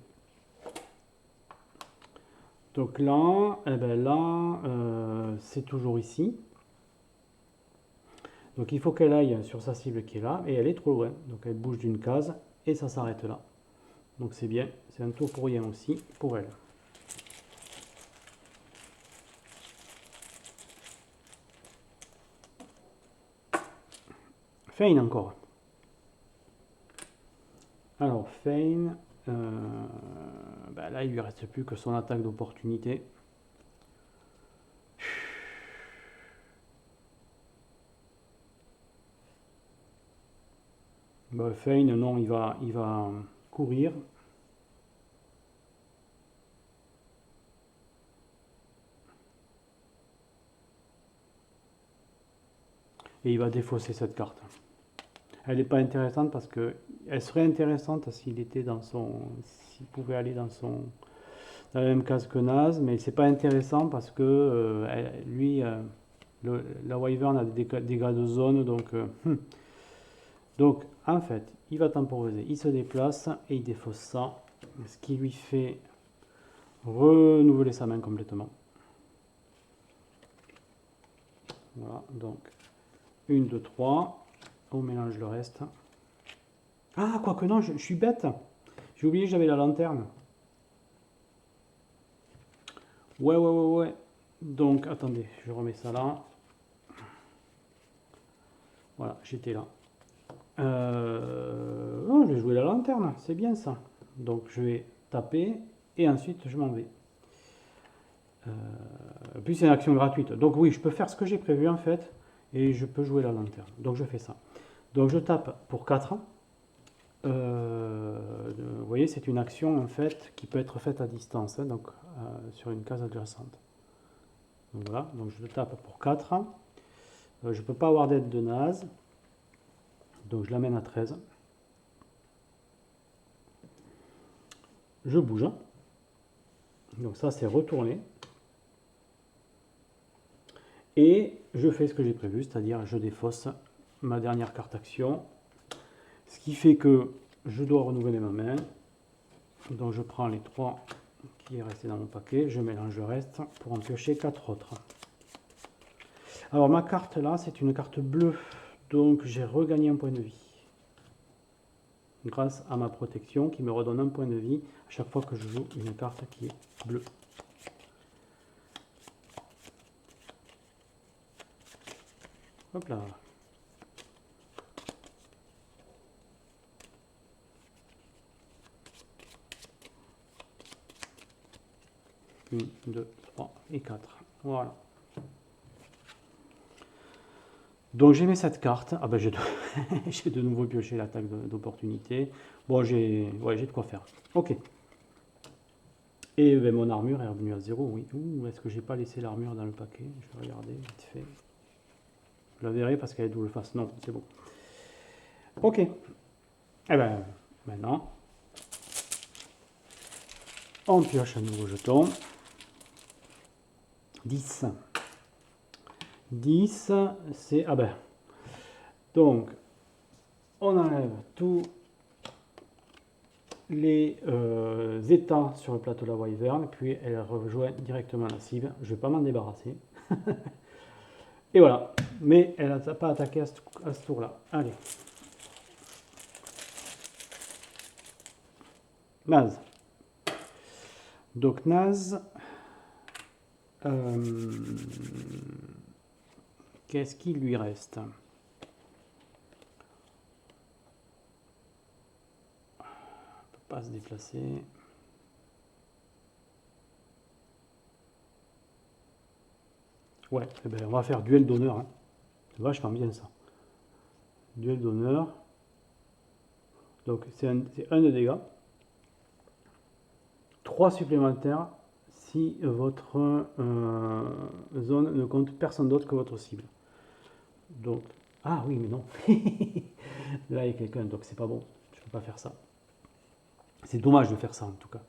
Donc là, eh ben là, c'est toujours ici. Donc il faut qu'elle aille sur sa cible qui est là, et elle est trop loin. Donc elle bouge d'une case, et ça s'arrête là. Donc c'est bien, c'est un tour pour rien aussi, pour elle. Feint encore. Alors Feint, ben là il lui reste plus que son attaque d'opportunité. Ben, Feint, non, il va courir. Et il va défausser cette carte. Elle n'est pas intéressante parce que elle serait intéressante s'il était dans son, s'il pouvait aller dans la même case que Naz, mais c'est pas intéressant parce que lui, la Wyvern a des dégâts de zone, donc en fait, il va temporiser, il se déplace et il défausse ça, ce qui lui fait renouveler sa main complètement. Voilà, donc 1, 2, 3. On mélange le reste. Ah, quoique non, je suis bête. J'ai oublié que j'avais la lanterne. Ouais. Donc, attendez, je remets ça là. Voilà, j'étais là. Oh, je vais jouer la lanterne, c'est bien ça. Donc, je vais taper et ensuite je m'en vais. Puis c'est une action gratuite. Donc oui, je peux faire ce que j'ai prévu en fait et je peux jouer la lanterne. Donc je fais ça. Donc je tape pour 4. Vous voyez, c'est une action en fait qui peut être faite à distance, hein, donc sur une case adjacente. Donc voilà, donc je tape pour 4. Je ne peux pas avoir d'aide de Naz, donc je l'amène à 13. Je bouge. Donc ça c'est retourné. Et je fais ce que j'ai prévu, c'est-à-dire je défausse ma dernière carte action. Ce qui fait que je dois renouveler ma main. Donc je prends les 3 qui est resté dans mon paquet, je mélange le reste pour en piocher 4 autres. Alors ma carte là, c'est une carte bleue, donc j'ai regagné un point de vie. Grâce à ma protection qui me redonne un point de vie à chaque fois que je joue une carte qui est bleue. Hop là. Une, 2, 3 et 4. Voilà. Donc j'ai mis cette carte. Ah ben j'ai de nouveau pioché l'attaque d'opportunité. Bon, j'ai de quoi faire. Ok. Et ben, mon armure est revenue à 0, oui. Ouh, est-ce que j'ai pas laissé l'armure dans le paquet? Je vais regarder vite fait. Je la verrai parce qu'elle est double face. Non, c'est bon. Ok. Eh ben, maintenant, on pioche un nouveau jeton. 10. 10, c'est... Ah ben. Donc, on enlève tous les états sur le plateau de la Wyvern, puis elle rejoint directement la cible. Je ne vais pas m'en débarrasser. Et voilà. Mais elle n'a pas attaqué à ce tour-là. Allez. Naz. Donc Naz, qu'est-ce qu'il lui reste? On ne peut pas se déplacer. Ouais, eh ben, on va faire duel d'honneur. Hein. C'est vachement bien ça. Duel d'honneur. Donc c'est un de dégâts. 3 supplémentaires si votre zone ne compte personne d'autre que votre cible. Donc, ah oui, mais non. Là, il y a quelqu'un, donc c'est pas bon. Je peux pas faire ça. C'est dommage de faire ça en tout cas.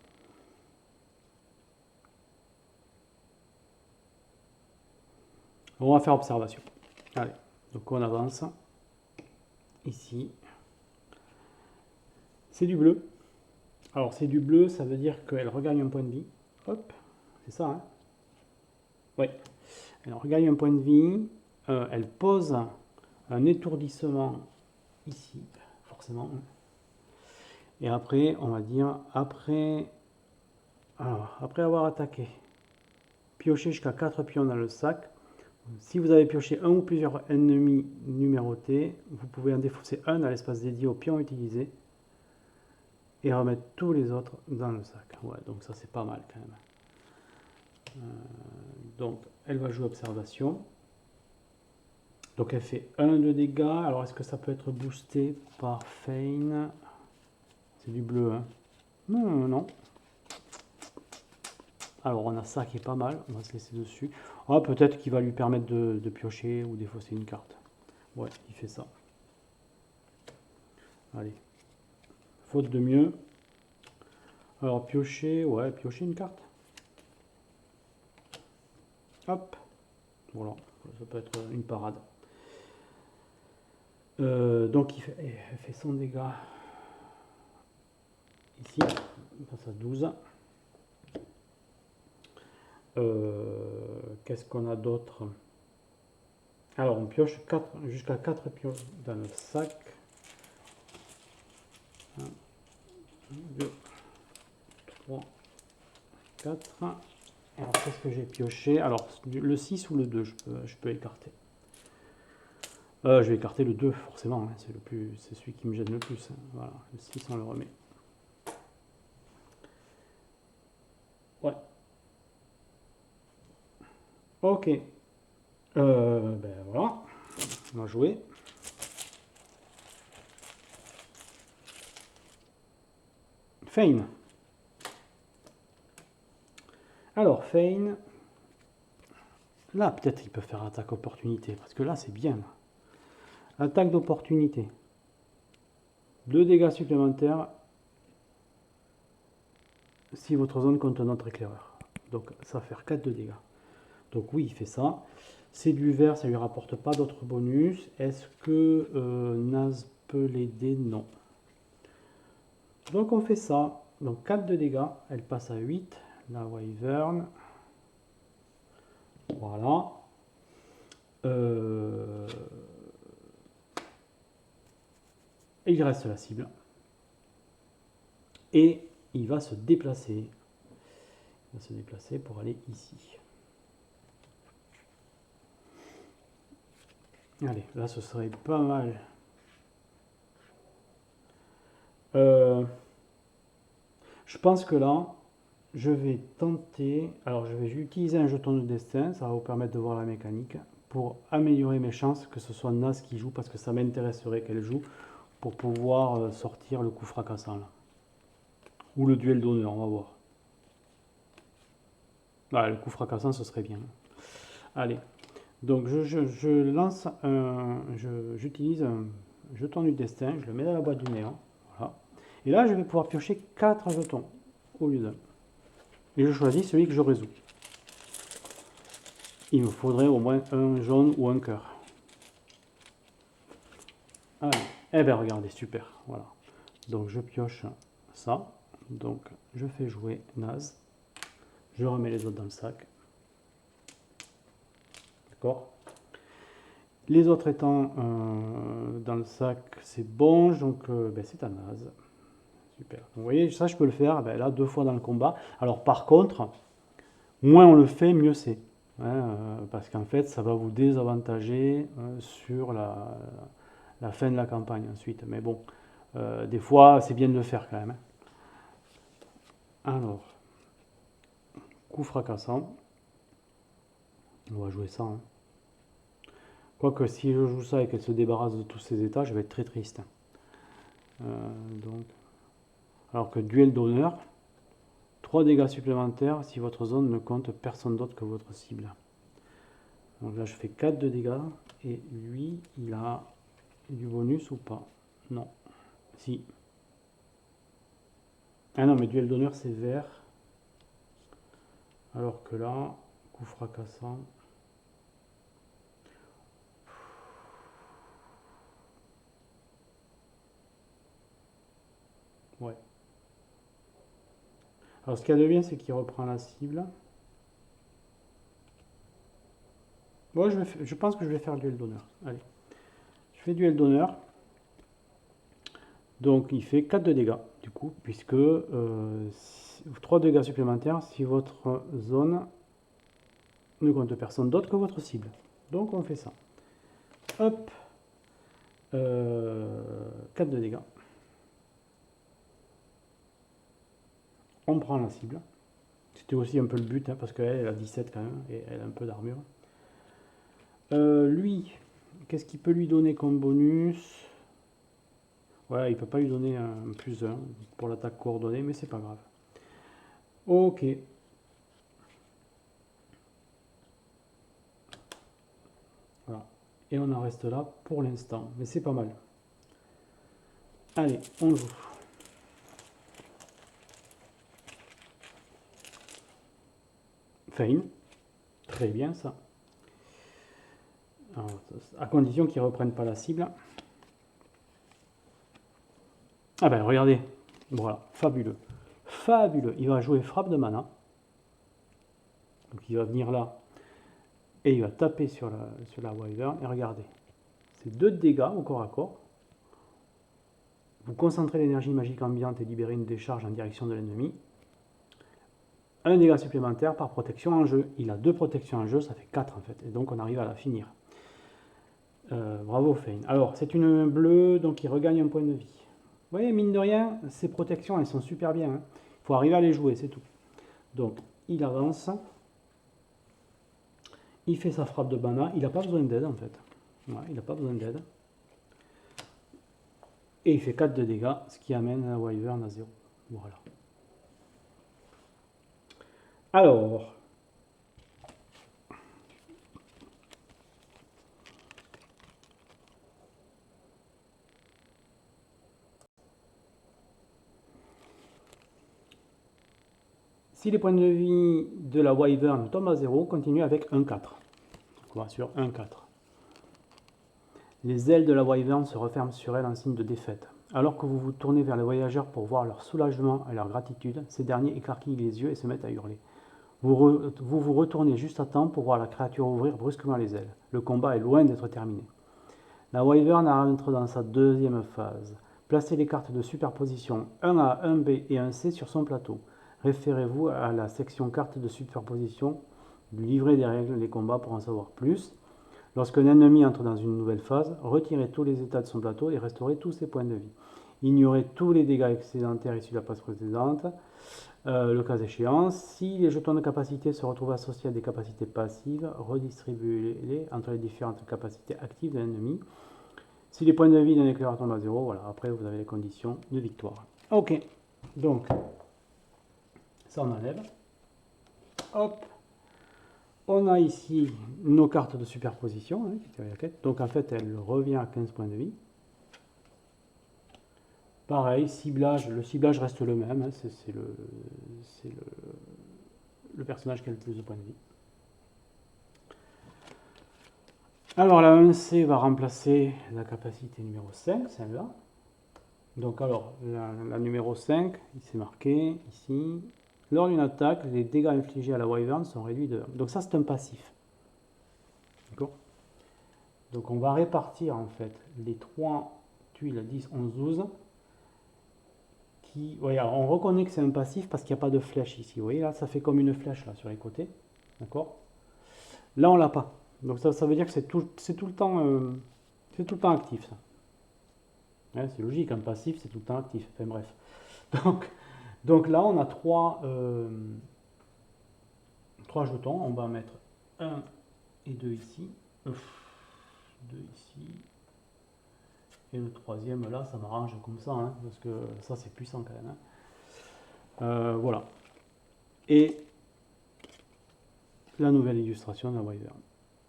On va faire observation. Allez, donc on avance. Ici. C'est du bleu. Alors c'est du bleu, ça veut dire qu'elle regagne un point de vie. Hop, c'est ça, hein? Oui. Elle regagne un point de vie. Elle pose un étourdissement ici, forcément. Et après, on va dire, après avoir attaqué, pioché jusqu'à 4 pions dans le sac. Si vous avez pioché un ou plusieurs ennemis numérotés, vous pouvez en défausser un dans l'espace dédié au pion utilisé et remettre tous les autres dans le sac. Ouais, donc ça c'est pas mal quand même. Donc elle va jouer observation. Donc elle fait 1 de dégâts. Alors est-ce que ça peut être boosté par Feign? C'est du bleu, hein? Non, non. Alors on a ça qui est pas mal, on va se laisser dessus. Ah, peut-être qu'il va lui permettre de piocher ou défausser une carte. Ouais, il fait ça. Allez. Faute de mieux. Alors piocher, ouais, piocher une carte. Hop. Voilà, ça peut être une parade. Donc elle fait son dégât. Ici, on passe à 12. Qu'est-ce qu'on a d'autre? Alors on pioche jusqu'à 4 pions dans le sac. 1, 2, 3, 4. Alors qu'est-ce que j'ai pioché? Alors le 6 ou le 2, je peux écarter. Je vais écarter le 2 forcément, hein, c'est celui qui me gêne le plus. Hein. Voilà, le 6 on le remet. Ouais. Ok. Ben voilà, on va jouer. Feign. Alors Feign. Là peut-être il peut faire attaque opportunité, parce que là c'est bien. Attaque d'opportunité. 2 dégâts supplémentaires si votre zone compte un autre éclaireur. Donc ça va faire 4 de dégâts. Donc oui, il fait ça. C'est du vert, ça lui rapporte pas d'autres bonus. Est-ce que Naz peut l'aider? Non. Donc on fait ça. Donc 4 de dégâts. Elle passe à 8. La Wyvern. Voilà. Et il reste la cible. Et il va se déplacer. Il va se déplacer pour aller ici. Allez, là ce serait pas mal. Je pense que là, je vais tenter. Alors, je vais utiliser un jeton de destin. Ça va vous permettre de voir la mécanique pour améliorer mes chances que ce soit Nas qui joue parce que ça m'intéresserait qu'elle joue pour pouvoir sortir le coup fracassant là. Ou le duel d'honneur, on va voir. Ah, le coup fracassant, ce serait bien. Allez. Donc, je lance j'utilise un jeton du destin. Je le mets dans la boîte du néant. Voilà. Et là, je vais pouvoir piocher 4 jetons au lieu d'un. Et je choisis celui que je résous. Il me faudrait au moins un jaune ou un cœur. Allez. Eh bien, regardez, super. Voilà. Donc, je pioche ça. Donc, je fais jouer Naz. Je remets les autres dans le sac. D'accord. Les autres étant dans le sac, c'est bon. Donc, ben, c'est à Naz. Super. Donc, vous voyez, ça, je peux le faire ben, là 2 fois dans le combat. Alors, par contre, moins on le fait, mieux c'est. Hein, parce qu'en fait, ça va vous désavantager sur la fin de la campagne ensuite. Mais bon, des fois, c'est bien de le faire quand même. Hein. Alors, coup fracassant. On va jouer ça. Hein. Quoique, si je joue ça et qu'elle se débarrasse de tous ses états, je vais être très triste. Donc, alors que duel d'honneur, 3 dégâts supplémentaires si votre zone ne compte personne d'autre que votre cible. Donc là, je fais 4 de dégâts. Et lui, il a du bonus ou pas? Non. Si. Ah non, mais duel d'honneur, c'est vert. Alors que là, coup fracassant. Ouais. Alors ce qu'il y a de bien, c'est qu'il reprend la cible. Bon, je pense que je vais faire duel d'honneur. Allez, je fais duel d'honneur. Donc il fait 4 de dégâts, du coup, puisque 3 dégâts supplémentaires si votre zone ne compte personne d'autre que votre cible. Donc on fait ça. Hop, 4 de dégâts. On prend la cible. C'était aussi un peu le but, hein, parce qu'elle a 17 quand même, et elle a un peu d'armure. Lui, qu'est-ce qu'il peut lui donner comme bonus? Ouais, il peut pas lui donner un +1 pour l'attaque coordonnée, mais c'est pas grave. Ok. Voilà. Et on en reste là pour l'instant, mais c'est pas mal. Allez, on joue. Feint. Très bien ça. Alors, à condition qu'ils ne reprennent pas la cible. Ah ben regardez. Voilà, fabuleux. Fabuleux. Il va jouer frappe de mana. Donc il va venir là. Et il va taper sur la Wyvern. Et regardez. C'est 2 dégâts au corps à corps. Vous concentrez l'énergie magique ambiante et libérez une décharge en direction de l'ennemi. Un dégât supplémentaire par protection en jeu. Il a 2 protections en jeu, ça fait 4 en fait. Et donc on arrive à la finir. Bravo Feint. Alors c'est une bleue, donc il regagne un point de vie. Vous voyez, mine de rien, ces protections, elles sont super bien. Il faut arriver à les jouer, c'est tout. Donc, il avance. Il fait sa frappe de mana. Il n'a pas besoin d'aide, en fait. Ouais, il n'a pas besoin d'aide. Et il fait 4 de dégâts, ce qui amène la Wyvern à 0. Voilà. Alors... si les points de vie de la Wyvern tombent à 0, continue avec 1-4. On va sur 1-4. Les ailes de la Wyvern se referment sur elle en signe de défaite. Alors que vous vous tournez vers les voyageurs pour voir leur soulagement et leur gratitude, ces derniers écarquillent les yeux et se mettent à hurler. Vous vous retournez juste à temps pour voir la créature ouvrir brusquement les ailes. Le combat est loin d'être terminé. La Wyvern entre dans sa deuxième phase. Placez les cartes de superposition 1A, 1B et 1C sur son plateau. Référez-vous à la section cartes de superposition du livret des règles des combats pour en savoir plus. Lorsqu'un ennemi entre dans une nouvelle phase, retirez tous les états de son plateau et restaurez tous ses points de vie. Ignorez tous les dégâts excédentaires issus de la phase précédente, le cas échéant. Si les jetons de capacité se retrouvent associés à des capacités passives, redistribuez-les entre les différentes capacités actives de l'ennemi. Si les points de vie d'un éclaireur tombent à 0, voilà, après vous avez les conditions de victoire. Ok, donc ça on enlève. Hop, on a ici nos cartes de superposition, hein, donc en fait elle revient à 15 points de vie. Pareil, ciblage, le ciblage reste le même, hein, c'est le personnage qui a le plus de points de vie. Alors la 1C va remplacer la capacité numéro 5, celle-là. Donc alors, la numéro 5, il s'est marqué ici. Lors d'une attaque, les dégâts infligés à la Wyvern sont réduits de 1. Donc ça c'est un passif. D'accord. Donc on va répartir en fait les 3 tuiles 10, 11, 12. Oui, alors on reconnaît que c'est un passif parce qu'il n'y a pas de flèche ici. Vous voyez là, ça fait comme une flèche là sur les côtés. D'accord. Là on l'a pas. Donc ça veut dire que c'est tout le temps actif ça. Ouais, c'est logique, un passif c'est tout le temps actif. Enfin bref. Donc là on a 3 jetons. On va mettre 1 et 2 ici. 2 ici. Et le troisième là, ça m'arrange comme ça, hein, parce que ça c'est puissant quand même. Hein. Voilà. Et la nouvelle illustration de la Wyvern.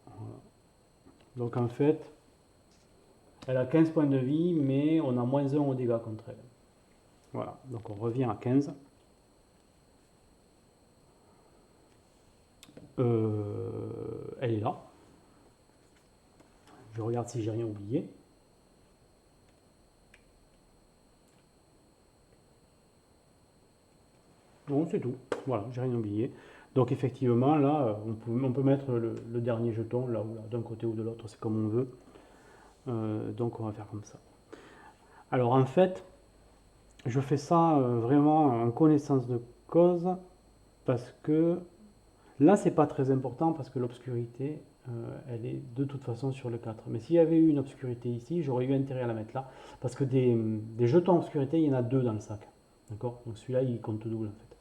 Voilà. Donc en fait, elle a 15 points de vie, mais on a moins 1 au dégâts contre elle. Voilà, donc on revient à 15. Elle est là. Je regarde si j'ai rien oublié. Bon, c'est tout. Voilà, j'ai rien oublié. Donc effectivement, là, on peut mettre le dernier jeton, là ou là, d'un côté ou de l'autre, c'est comme on veut. Donc on va faire comme ça. Alors en fait, je fais ça vraiment en connaissance de cause, parce que là, c'est pas très important, parce que l'obscurité, elle est de toute façon sur le 4. Mais s'il y avait eu une obscurité ici, j'aurais eu intérêt à la mettre là, parce que des jetons obscurité, il y en a deux dans le sac. D'accord? Donc celui-là, il compte double en fait.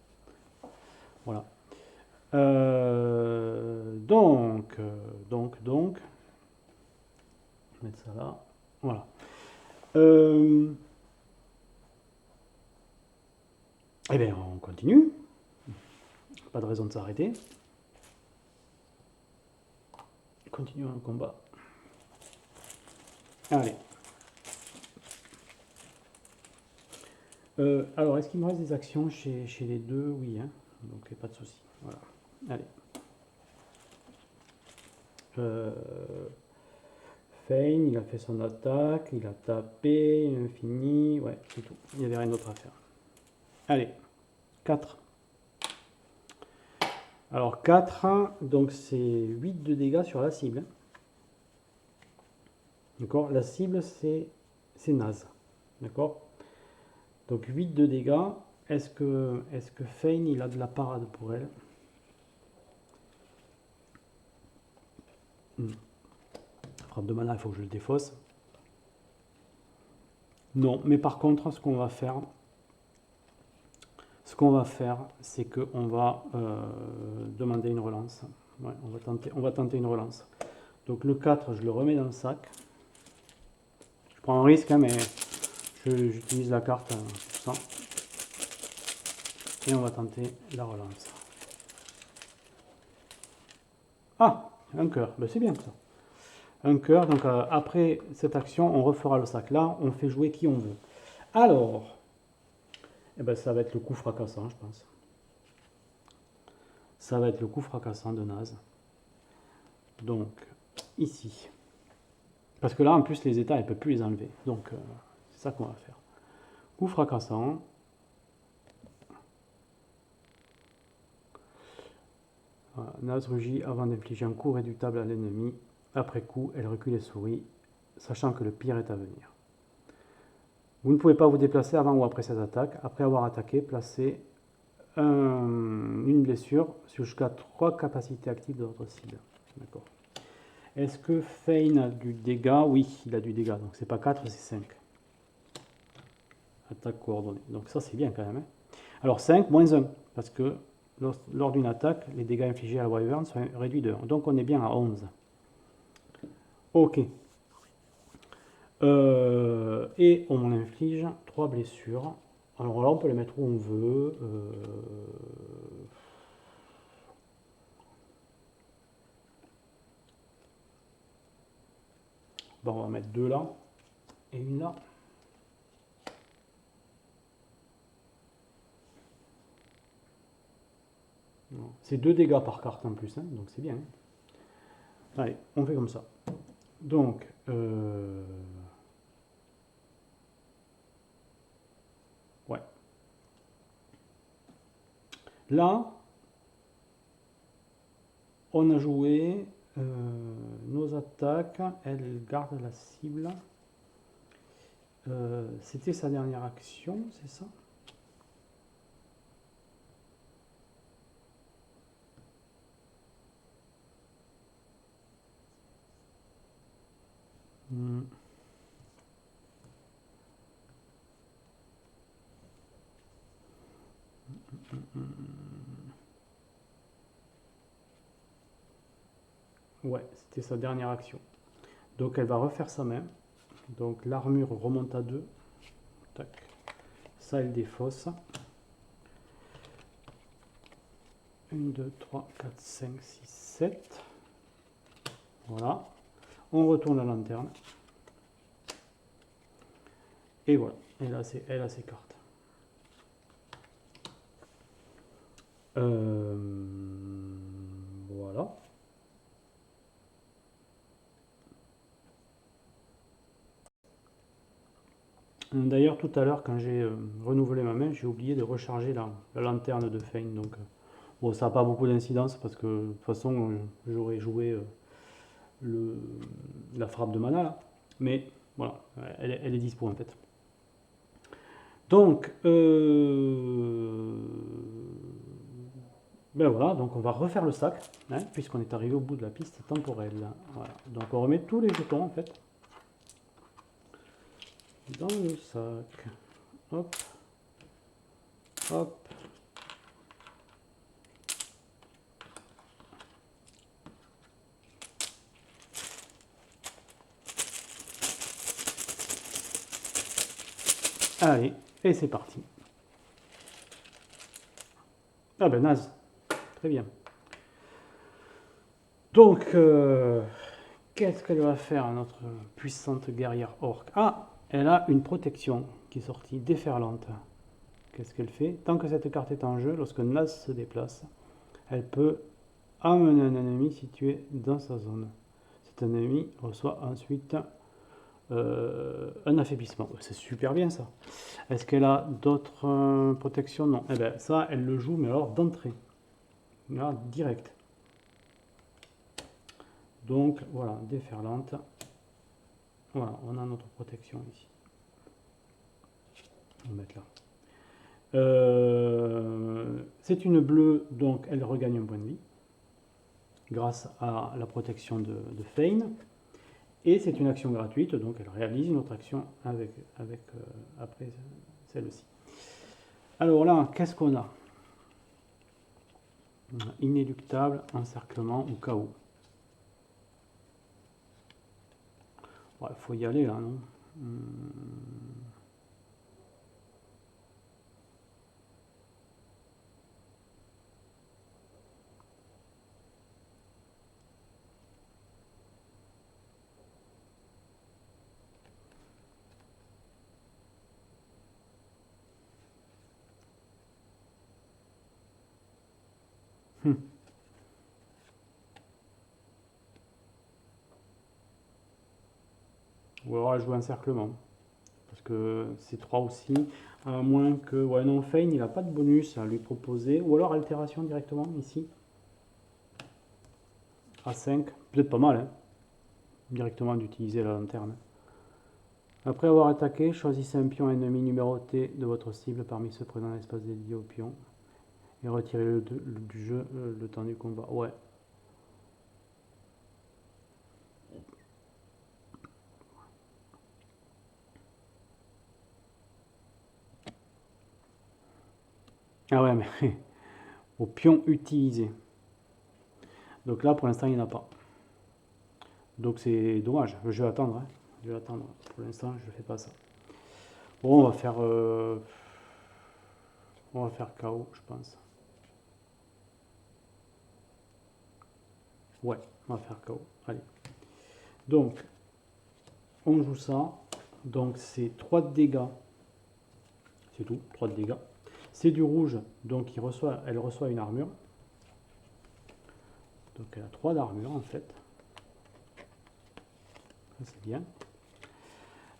Voilà. Donc, je vais mettre ça là. Voilà. Euh, eh bien, on continue. Pas de raison de s'arrêter. Continuons le combat. Allez. Alors, est-ce qu'il me reste des actions chez les deux? Oui, hein. Donc, pas de souci. Voilà. Allez. Euh, Fein, il a fait son attaque, il a tapé, il a fini. Ouais, c'est tout. Il n'y avait rien d'autre à faire. Allez. 4. Alors 4, donc c'est 8 de dégâts sur la cible. D'accord? La cible, c'est naze. D'accord? Donc 8 de dégâts. Est-ce que Fein, il a de la parade pour elle? Frappe de mana, il faut que je le défausse. Non, mais par contre, ce qu'on va faire, c'est qu'on va demander une relance. Ouais, on va tenter une relance. Donc le 4, je le remets dans le sac. Je prends un risque, hein, mais j'utilise la carte pour ça. Et on va tenter la relance. Ah, un cœur, ben, c'est bien ça. Un cœur, donc après cette action, on refera le sac là, on fait jouer qui on veut. Alors, eh ben, ça va être le coup fracassant, je pense. Ça va être le coup fracassant de naze. Donc, ici. Parce que là, en plus, les états, elle ne peut plus les enlever. Donc, c'est ça qu'on va faire. Coup fracassant. Voilà. Naze rugit avant d'infliger un coup réductable à l'ennemi. Après coup, elle recule et sourit, sachant que le pire est à venir. Vous ne pouvez pas vous déplacer avant ou après cette attaque. Après avoir attaqué, placez une blessure sur jusqu'à 3 capacités actives de votre cible. D'accord. Est-ce que Fein a du dégât? Oui, il a du dégât. Donc c'est pas 4, c'est 5. Attaque coordonnée. Donc ça c'est bien quand même. Hein. Alors 5 moins 1. Parce que lors d'une attaque, les dégâts infligés à la Wyvern sont réduits de 1. Donc on est bien à 11. Ok. Et on inflige 3 blessures. Alors là on peut les mettre où on veut. Bon, on va mettre 2 là. Et une là. C'est 2 dégâts par carte en plus, hein, donc c'est bien. Hein. Allez, on fait comme ça. Donc, ouais. Là, on a joué nos attaques. Elle garde la cible. C'était sa dernière action, c'est ça? Hmm. Ouais, c'était sa dernière action. Donc elle va refaire sa main. Donc l'armure remonte à 2. Tac. Ça, elle défausse. 1, 2, 3, 4, 5, 6, 7. Voilà. On retourne la lanterne. Et voilà. Elle a ses cartes. Voilà. D'ailleurs, tout à l'heure, quand j'ai renouvelé ma main, j'ai oublié de recharger la lanterne de Fein. Donc, bon, ça n'a pas beaucoup d'incidence parce que de toute façon, j'aurais joué le, la frappe de mana là. Mais voilà, elle est dispo en fait. Donc, ben voilà, donc on va refaire le sac, hein, puisqu'on est arrivé au bout de la piste temporelle. Voilà. Donc on remet tous les jetons en fait dans le sac. Hop, hop. Allez, et c'est parti. Ah ben naze, très bien. Donc, qu'est-ce qu'elle va faire, notre puissante guerrière orque? Ah, elle a une protection qui est sortie, déferlante. Qu'est-ce qu'elle fait? Tant que cette carte est en jeu, lorsque Naz se déplace, elle peut amener un ennemi situé dans sa zone. Cet ennemi reçoit ensuite un affaiblissement. C'est super bien ça. Est-ce qu'elle a d'autres protections? Non. Eh bien ça, elle le joue, mais alors d'entrée. Là, direct. Donc voilà, déferlante. Voilà, on a notre protection ici. On va mettre là. C'est une bleue, donc elle regagne un point de vie grâce à la protection de Fein. Et c'est une action gratuite, donc elle réalise une autre action après celle-ci. Alors là, qu'est-ce qu'on a? Inéluctable, encerclement ou chaos. Il faut y aller là, non? Ou alors elle joue encerclement. Parce que c'est 3 aussi. À moins que. Ouais, non, Fein, il n'a pas de bonus à lui proposer. Ou alors altération directement ici. À 5. Peut-être pas mal, hein. Directement d'utiliser la lanterne. Après avoir attaqué, choisissez un pion ennemi numéroté de votre cible parmi ceux présents dans l'espace dédié au pion. Et retirez-le du jeu le temps du combat. Ouais. Ah ouais, mais au pion utilisé. Donc là, pour l'instant, il n'y en a pas. Donc c'est dommage. Je vais attendre. Hein. Je vais attendre. Pour l'instant, je ne fais pas ça. Bon, on va faire KO, je pense. Ouais, on va faire KO. Allez. Donc, on joue ça. Donc c'est 3 de dégâts. C'est tout, 3 de dégâts. C'est du rouge, donc elle reçoit une armure. Donc elle a 3 d'armure en fait. Ça c'est bien.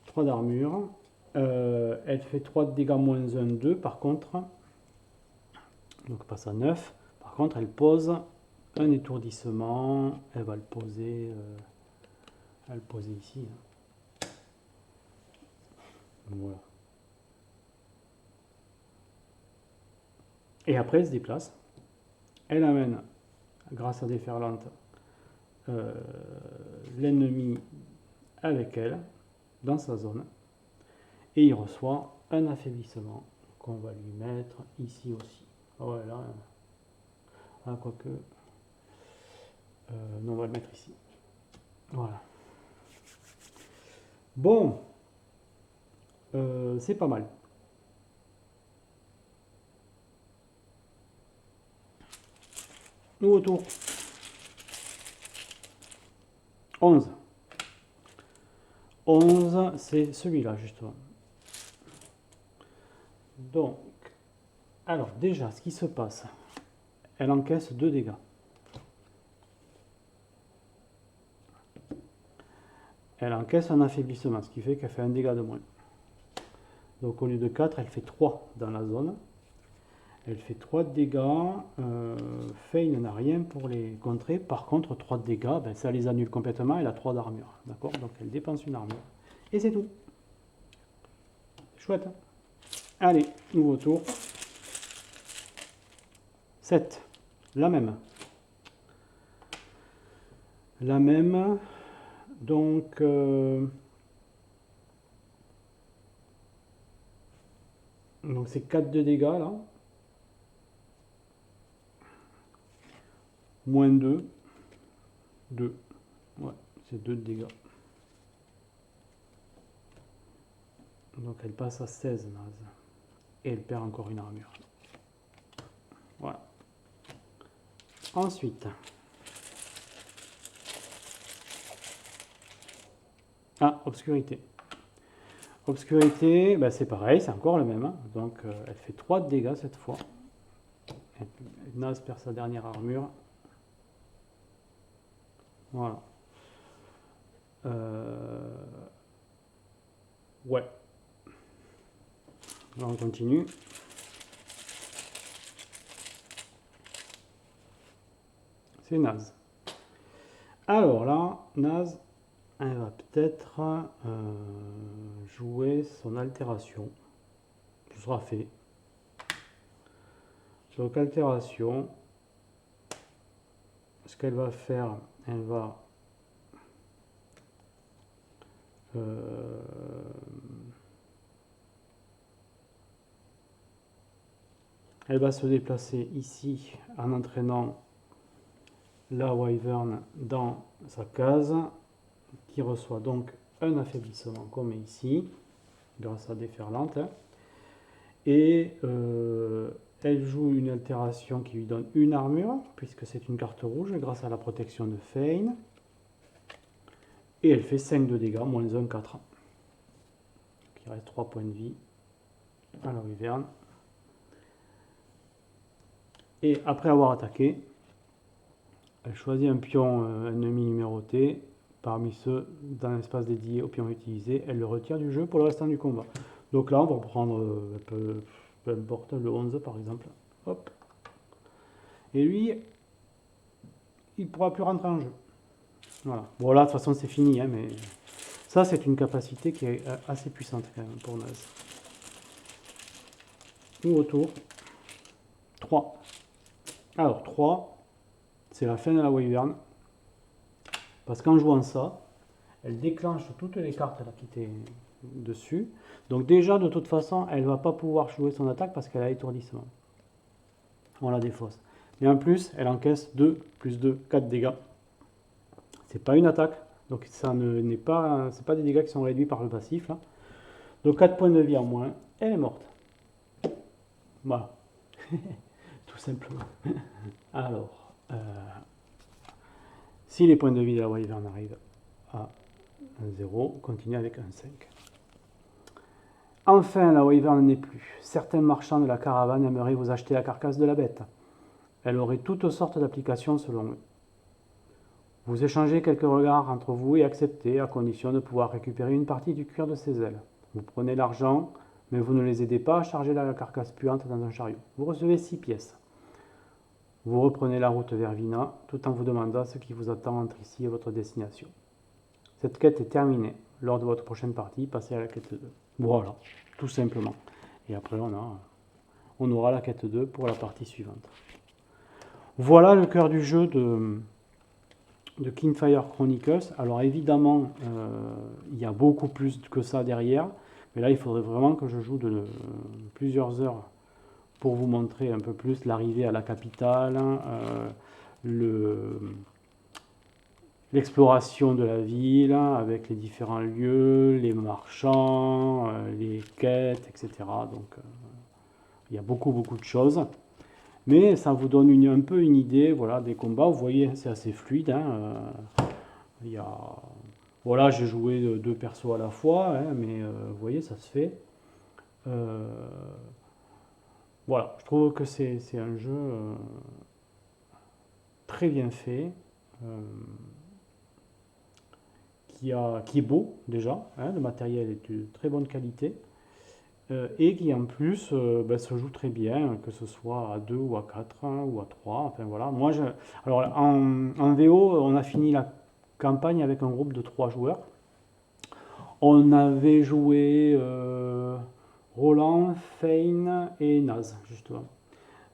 3 d'armure. Elle fait 3 de dégâts moins 1, 2 par contre. Donc elle passe à 9. Par contre elle pose un étourdissement. Elle va le poser, ici. Voilà. Et après elle se déplace. Elle amène, grâce à déferlante, l'ennemi avec elle dans sa zone. Et il reçoit un affaiblissement qu'on va lui mettre ici aussi. Voilà. Ah, quoique. Non, on va le mettre ici. Voilà. Bon. C'est pas mal. Nouveau tour. 11. 11, c'est celui-là, justement. Donc, alors déjà, ce qui se passe, elle encaisse 2 dégâts. Elle encaisse un affaiblissement, ce qui fait qu'elle fait un dégât de moins. Donc au lieu de 4, elle fait 3 dans la zone. Elle fait 3 de dégâts. Fane n'a rien pour les contrer. Par contre, 3 de dégâts, ben, ça les annule complètement. Elle a 3 d'armure. D'accord? Donc elle dépense une armure. Et c'est tout. Chouette. Allez, nouveau tour. 7. La même. La même. Donc... donc c'est 4 de dégâts là. Moins 2. 2. Ouais, c'est 2 de dégâts. Donc elle passe à 16 naze. Et elle perd encore une armure. Voilà. Ensuite. Ah, obscurité. Obscurité, bah c'est pareil, c'est encore le même. Hein. Donc elle fait 3 de dégâts cette fois. Naze perd sa dernière armure. Voilà. Ouais. Là on continue. C'est naze. Alors là, naze, elle va peut-être jouer son altération. Ce sera fait. Donc altération, ce qu'elle va faire, elle va se déplacer ici en entraînant la Wyvern dans sa case, qui reçoit donc un affaiblissement comme ici, grâce à déferlante. Et elle joue une altération qui lui donne une armure, puisque c'est une carte rouge, grâce à la protection de Fane. Et elle fait 5 de dégâts, moins 1, 4. Il reste 3 points de vie à la Wyvern. Et après avoir attaqué, elle choisit un pion ennemi numéroté. Parmi ceux dans l'espace dédié au pion utilisé, elle le retire du jeu pour le restant du combat. Donc là, on va prendre peu importe le 11 par exemple. Hop. Et lui, il ne pourra plus rentrer en jeu. Voilà. Bon là, de toute façon, c'est fini, hein, mais ça, c'est une capacité qui est assez puissante quand même pour Naze. Nouveau tour. 3. Alors, 3, c'est la fin de la Wyvern. Parce qu'en jouant ça, elle déclenche toutes les cartes là, qui étaient dessus. Donc déjà, de toute façon, elle ne va pas pouvoir jouer son attaque parce qu'elle a étourdissement. On la défausse. Mais en plus, elle encaisse 2 plus 2, 4 dégâts. C'est pas une attaque. Donc ça n'est pas, c'est pas des dégâts qui sont réduits par le passif. Là. Donc 4 points de vie en moins. Elle est morte. Voilà. Tout simplement. Alors, si les points de vie de la Wyvern arrivent à 0, continue avec un 5. Enfin, la Wyvern n'est plus. Certains marchands de la caravane aimeraient vous acheter la carcasse de la bête. Elle aurait toutes sortes d'applications selon eux. Vous échangez quelques regards entre vous et acceptez, à condition de pouvoir récupérer une partie du cuir de ses ailes. Vous prenez l'argent, mais vous ne les aidez pas à charger la carcasse puante dans un chariot. Vous recevez 6 pièces. Vous reprenez la route vers Vina, tout en vous demandant ce qui vous attend entre ici et votre destination. Cette quête est terminée. Lors de votre prochaine partie, passez à la quête 2. Voilà, tout simplement. Et après, on aura la quête 2 pour la partie suivante. Voilà le cœur du jeu de Kingfire Chronicles. Alors évidemment, il y a beaucoup plus que ça derrière. Mais là, il faudrait vraiment que je joue plusieurs heures pour vous montrer un peu plus l'arrivée à la capitale, l'exploration de la ville avec les différents lieux, les marchands, les quêtes, etc. Donc il y a beaucoup de choses. Mais ça vous donne un peu une idée voilà, des combats. Vous voyez, c'est assez fluide. Hein. Voilà, j'ai joué 2 persos à la fois, hein, mais vous voyez, ça se fait. Voilà, je trouve que c'est un jeu très bien fait, qui est beau déjà, hein, le matériel est de très bonne qualité, et qui en plus ben, se joue très bien, que ce soit à 2 ou à 4 hein, ou à 3. Enfin voilà, alors en VO, on a fini la campagne avec un groupe de 3 joueurs. On avait joué Roland, Fane et Naz, justement.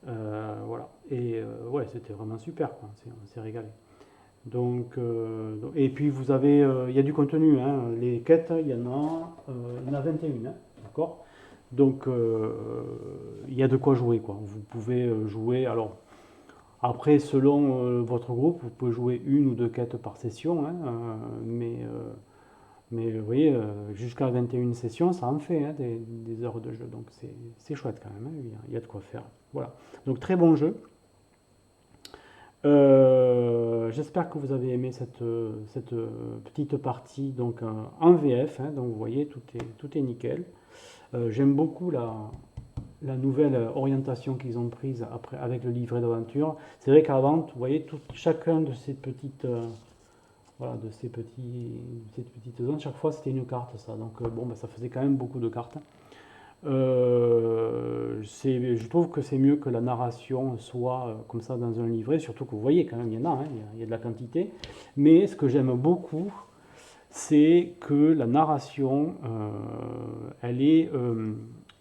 Voilà. Et ouais, c'était vraiment super, quoi. On s'est régalé. Et puis vous avez, il y a du contenu, hein. Les quêtes, il y en a 21, hein, d'accord? Donc il y a de quoi jouer, quoi. Vous pouvez jouer, alors après, selon votre groupe, vous pouvez jouer une ou deux quêtes par session, hein, mais vous voyez, jusqu'à 21 sessions, ça en fait hein, des heures de jeu, donc c'est chouette quand même, hein, il y a de quoi faire. Voilà, donc très bon jeu. J'espère que vous avez aimé cette petite partie donc, en VF, hein, donc vous voyez, tout est nickel. J'aime beaucoup la nouvelle orientation qu'ils ont prise après, avec le livret d'aventure. C'est vrai qu'avant, vous voyez, chacun de ces petites, voilà, de ces petites zones, chaque fois c'était une carte ça. Donc bon, bah, ça faisait quand même beaucoup de cartes. Je trouve que c'est mieux que la narration soit comme ça dans un livret, surtout que vous voyez quand même, il y en a, hein, il y a de la quantité. Mais ce que j'aime beaucoup, c'est que la narration, elle est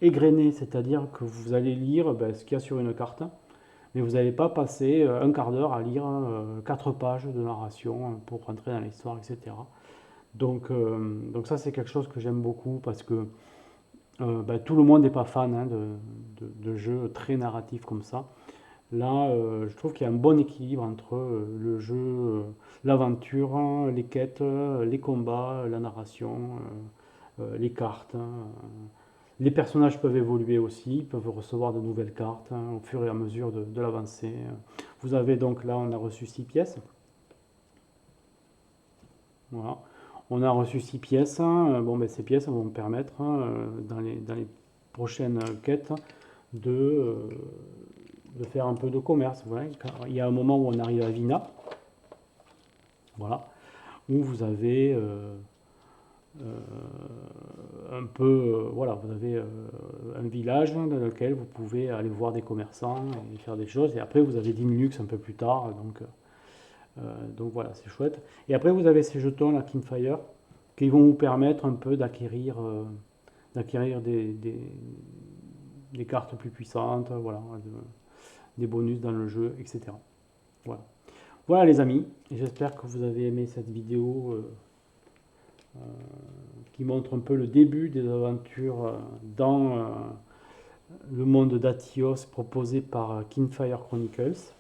égrenée, c'est-à-dire que vous allez lire ben, ce qu'il y a sur une carte, mais vous n'allez pas passer un quart d'heure à lire 4 pages de narration pour rentrer dans l'histoire, etc. Donc ça, c'est quelque chose que j'aime beaucoup parce que ben, tout le monde n'est pas fan hein, de jeux très narratifs comme ça. Là, je trouve qu'il y a un bon équilibre entre le jeu, l'aventure, les quêtes, les combats, la narration, les cartes. Les personnages peuvent évoluer aussi, peuvent recevoir de nouvelles cartes hein, au fur et à mesure de l'avancée. Vous avez donc là, on a reçu 6 pièces. Voilà. On a reçu 6 pièces. Hein. Bon, ben, ces pièces vont permettre dans les prochaines quêtes de, euh, de faire un peu de commerce. Voilà. Il y a un moment où on arrive à Vina, voilà, où vous avez un peu, voilà, vous avez un village dans lequel vous pouvez aller voir des commerçants et faire des choses. Et après, vous avez 10 minutes un peu plus tard, donc voilà, c'est chouette. Et après, vous avez ces jetons, la Kingfire, qui vont vous permettre un peu d'acquérir des cartes plus puissantes, voilà, des bonus dans le jeu, etc. Voilà. Voilà les amis, j'espère que vous avez aimé cette vidéo qui montre un peu le début des aventures dans le monde d'Atios proposé par Kingfire Chronicles.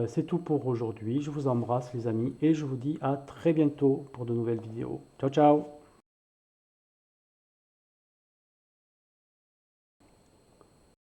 C'est tout pour aujourd'hui, je vous embrasse les amis et je vous dis à très bientôt pour de nouvelles vidéos. Ciao ciao.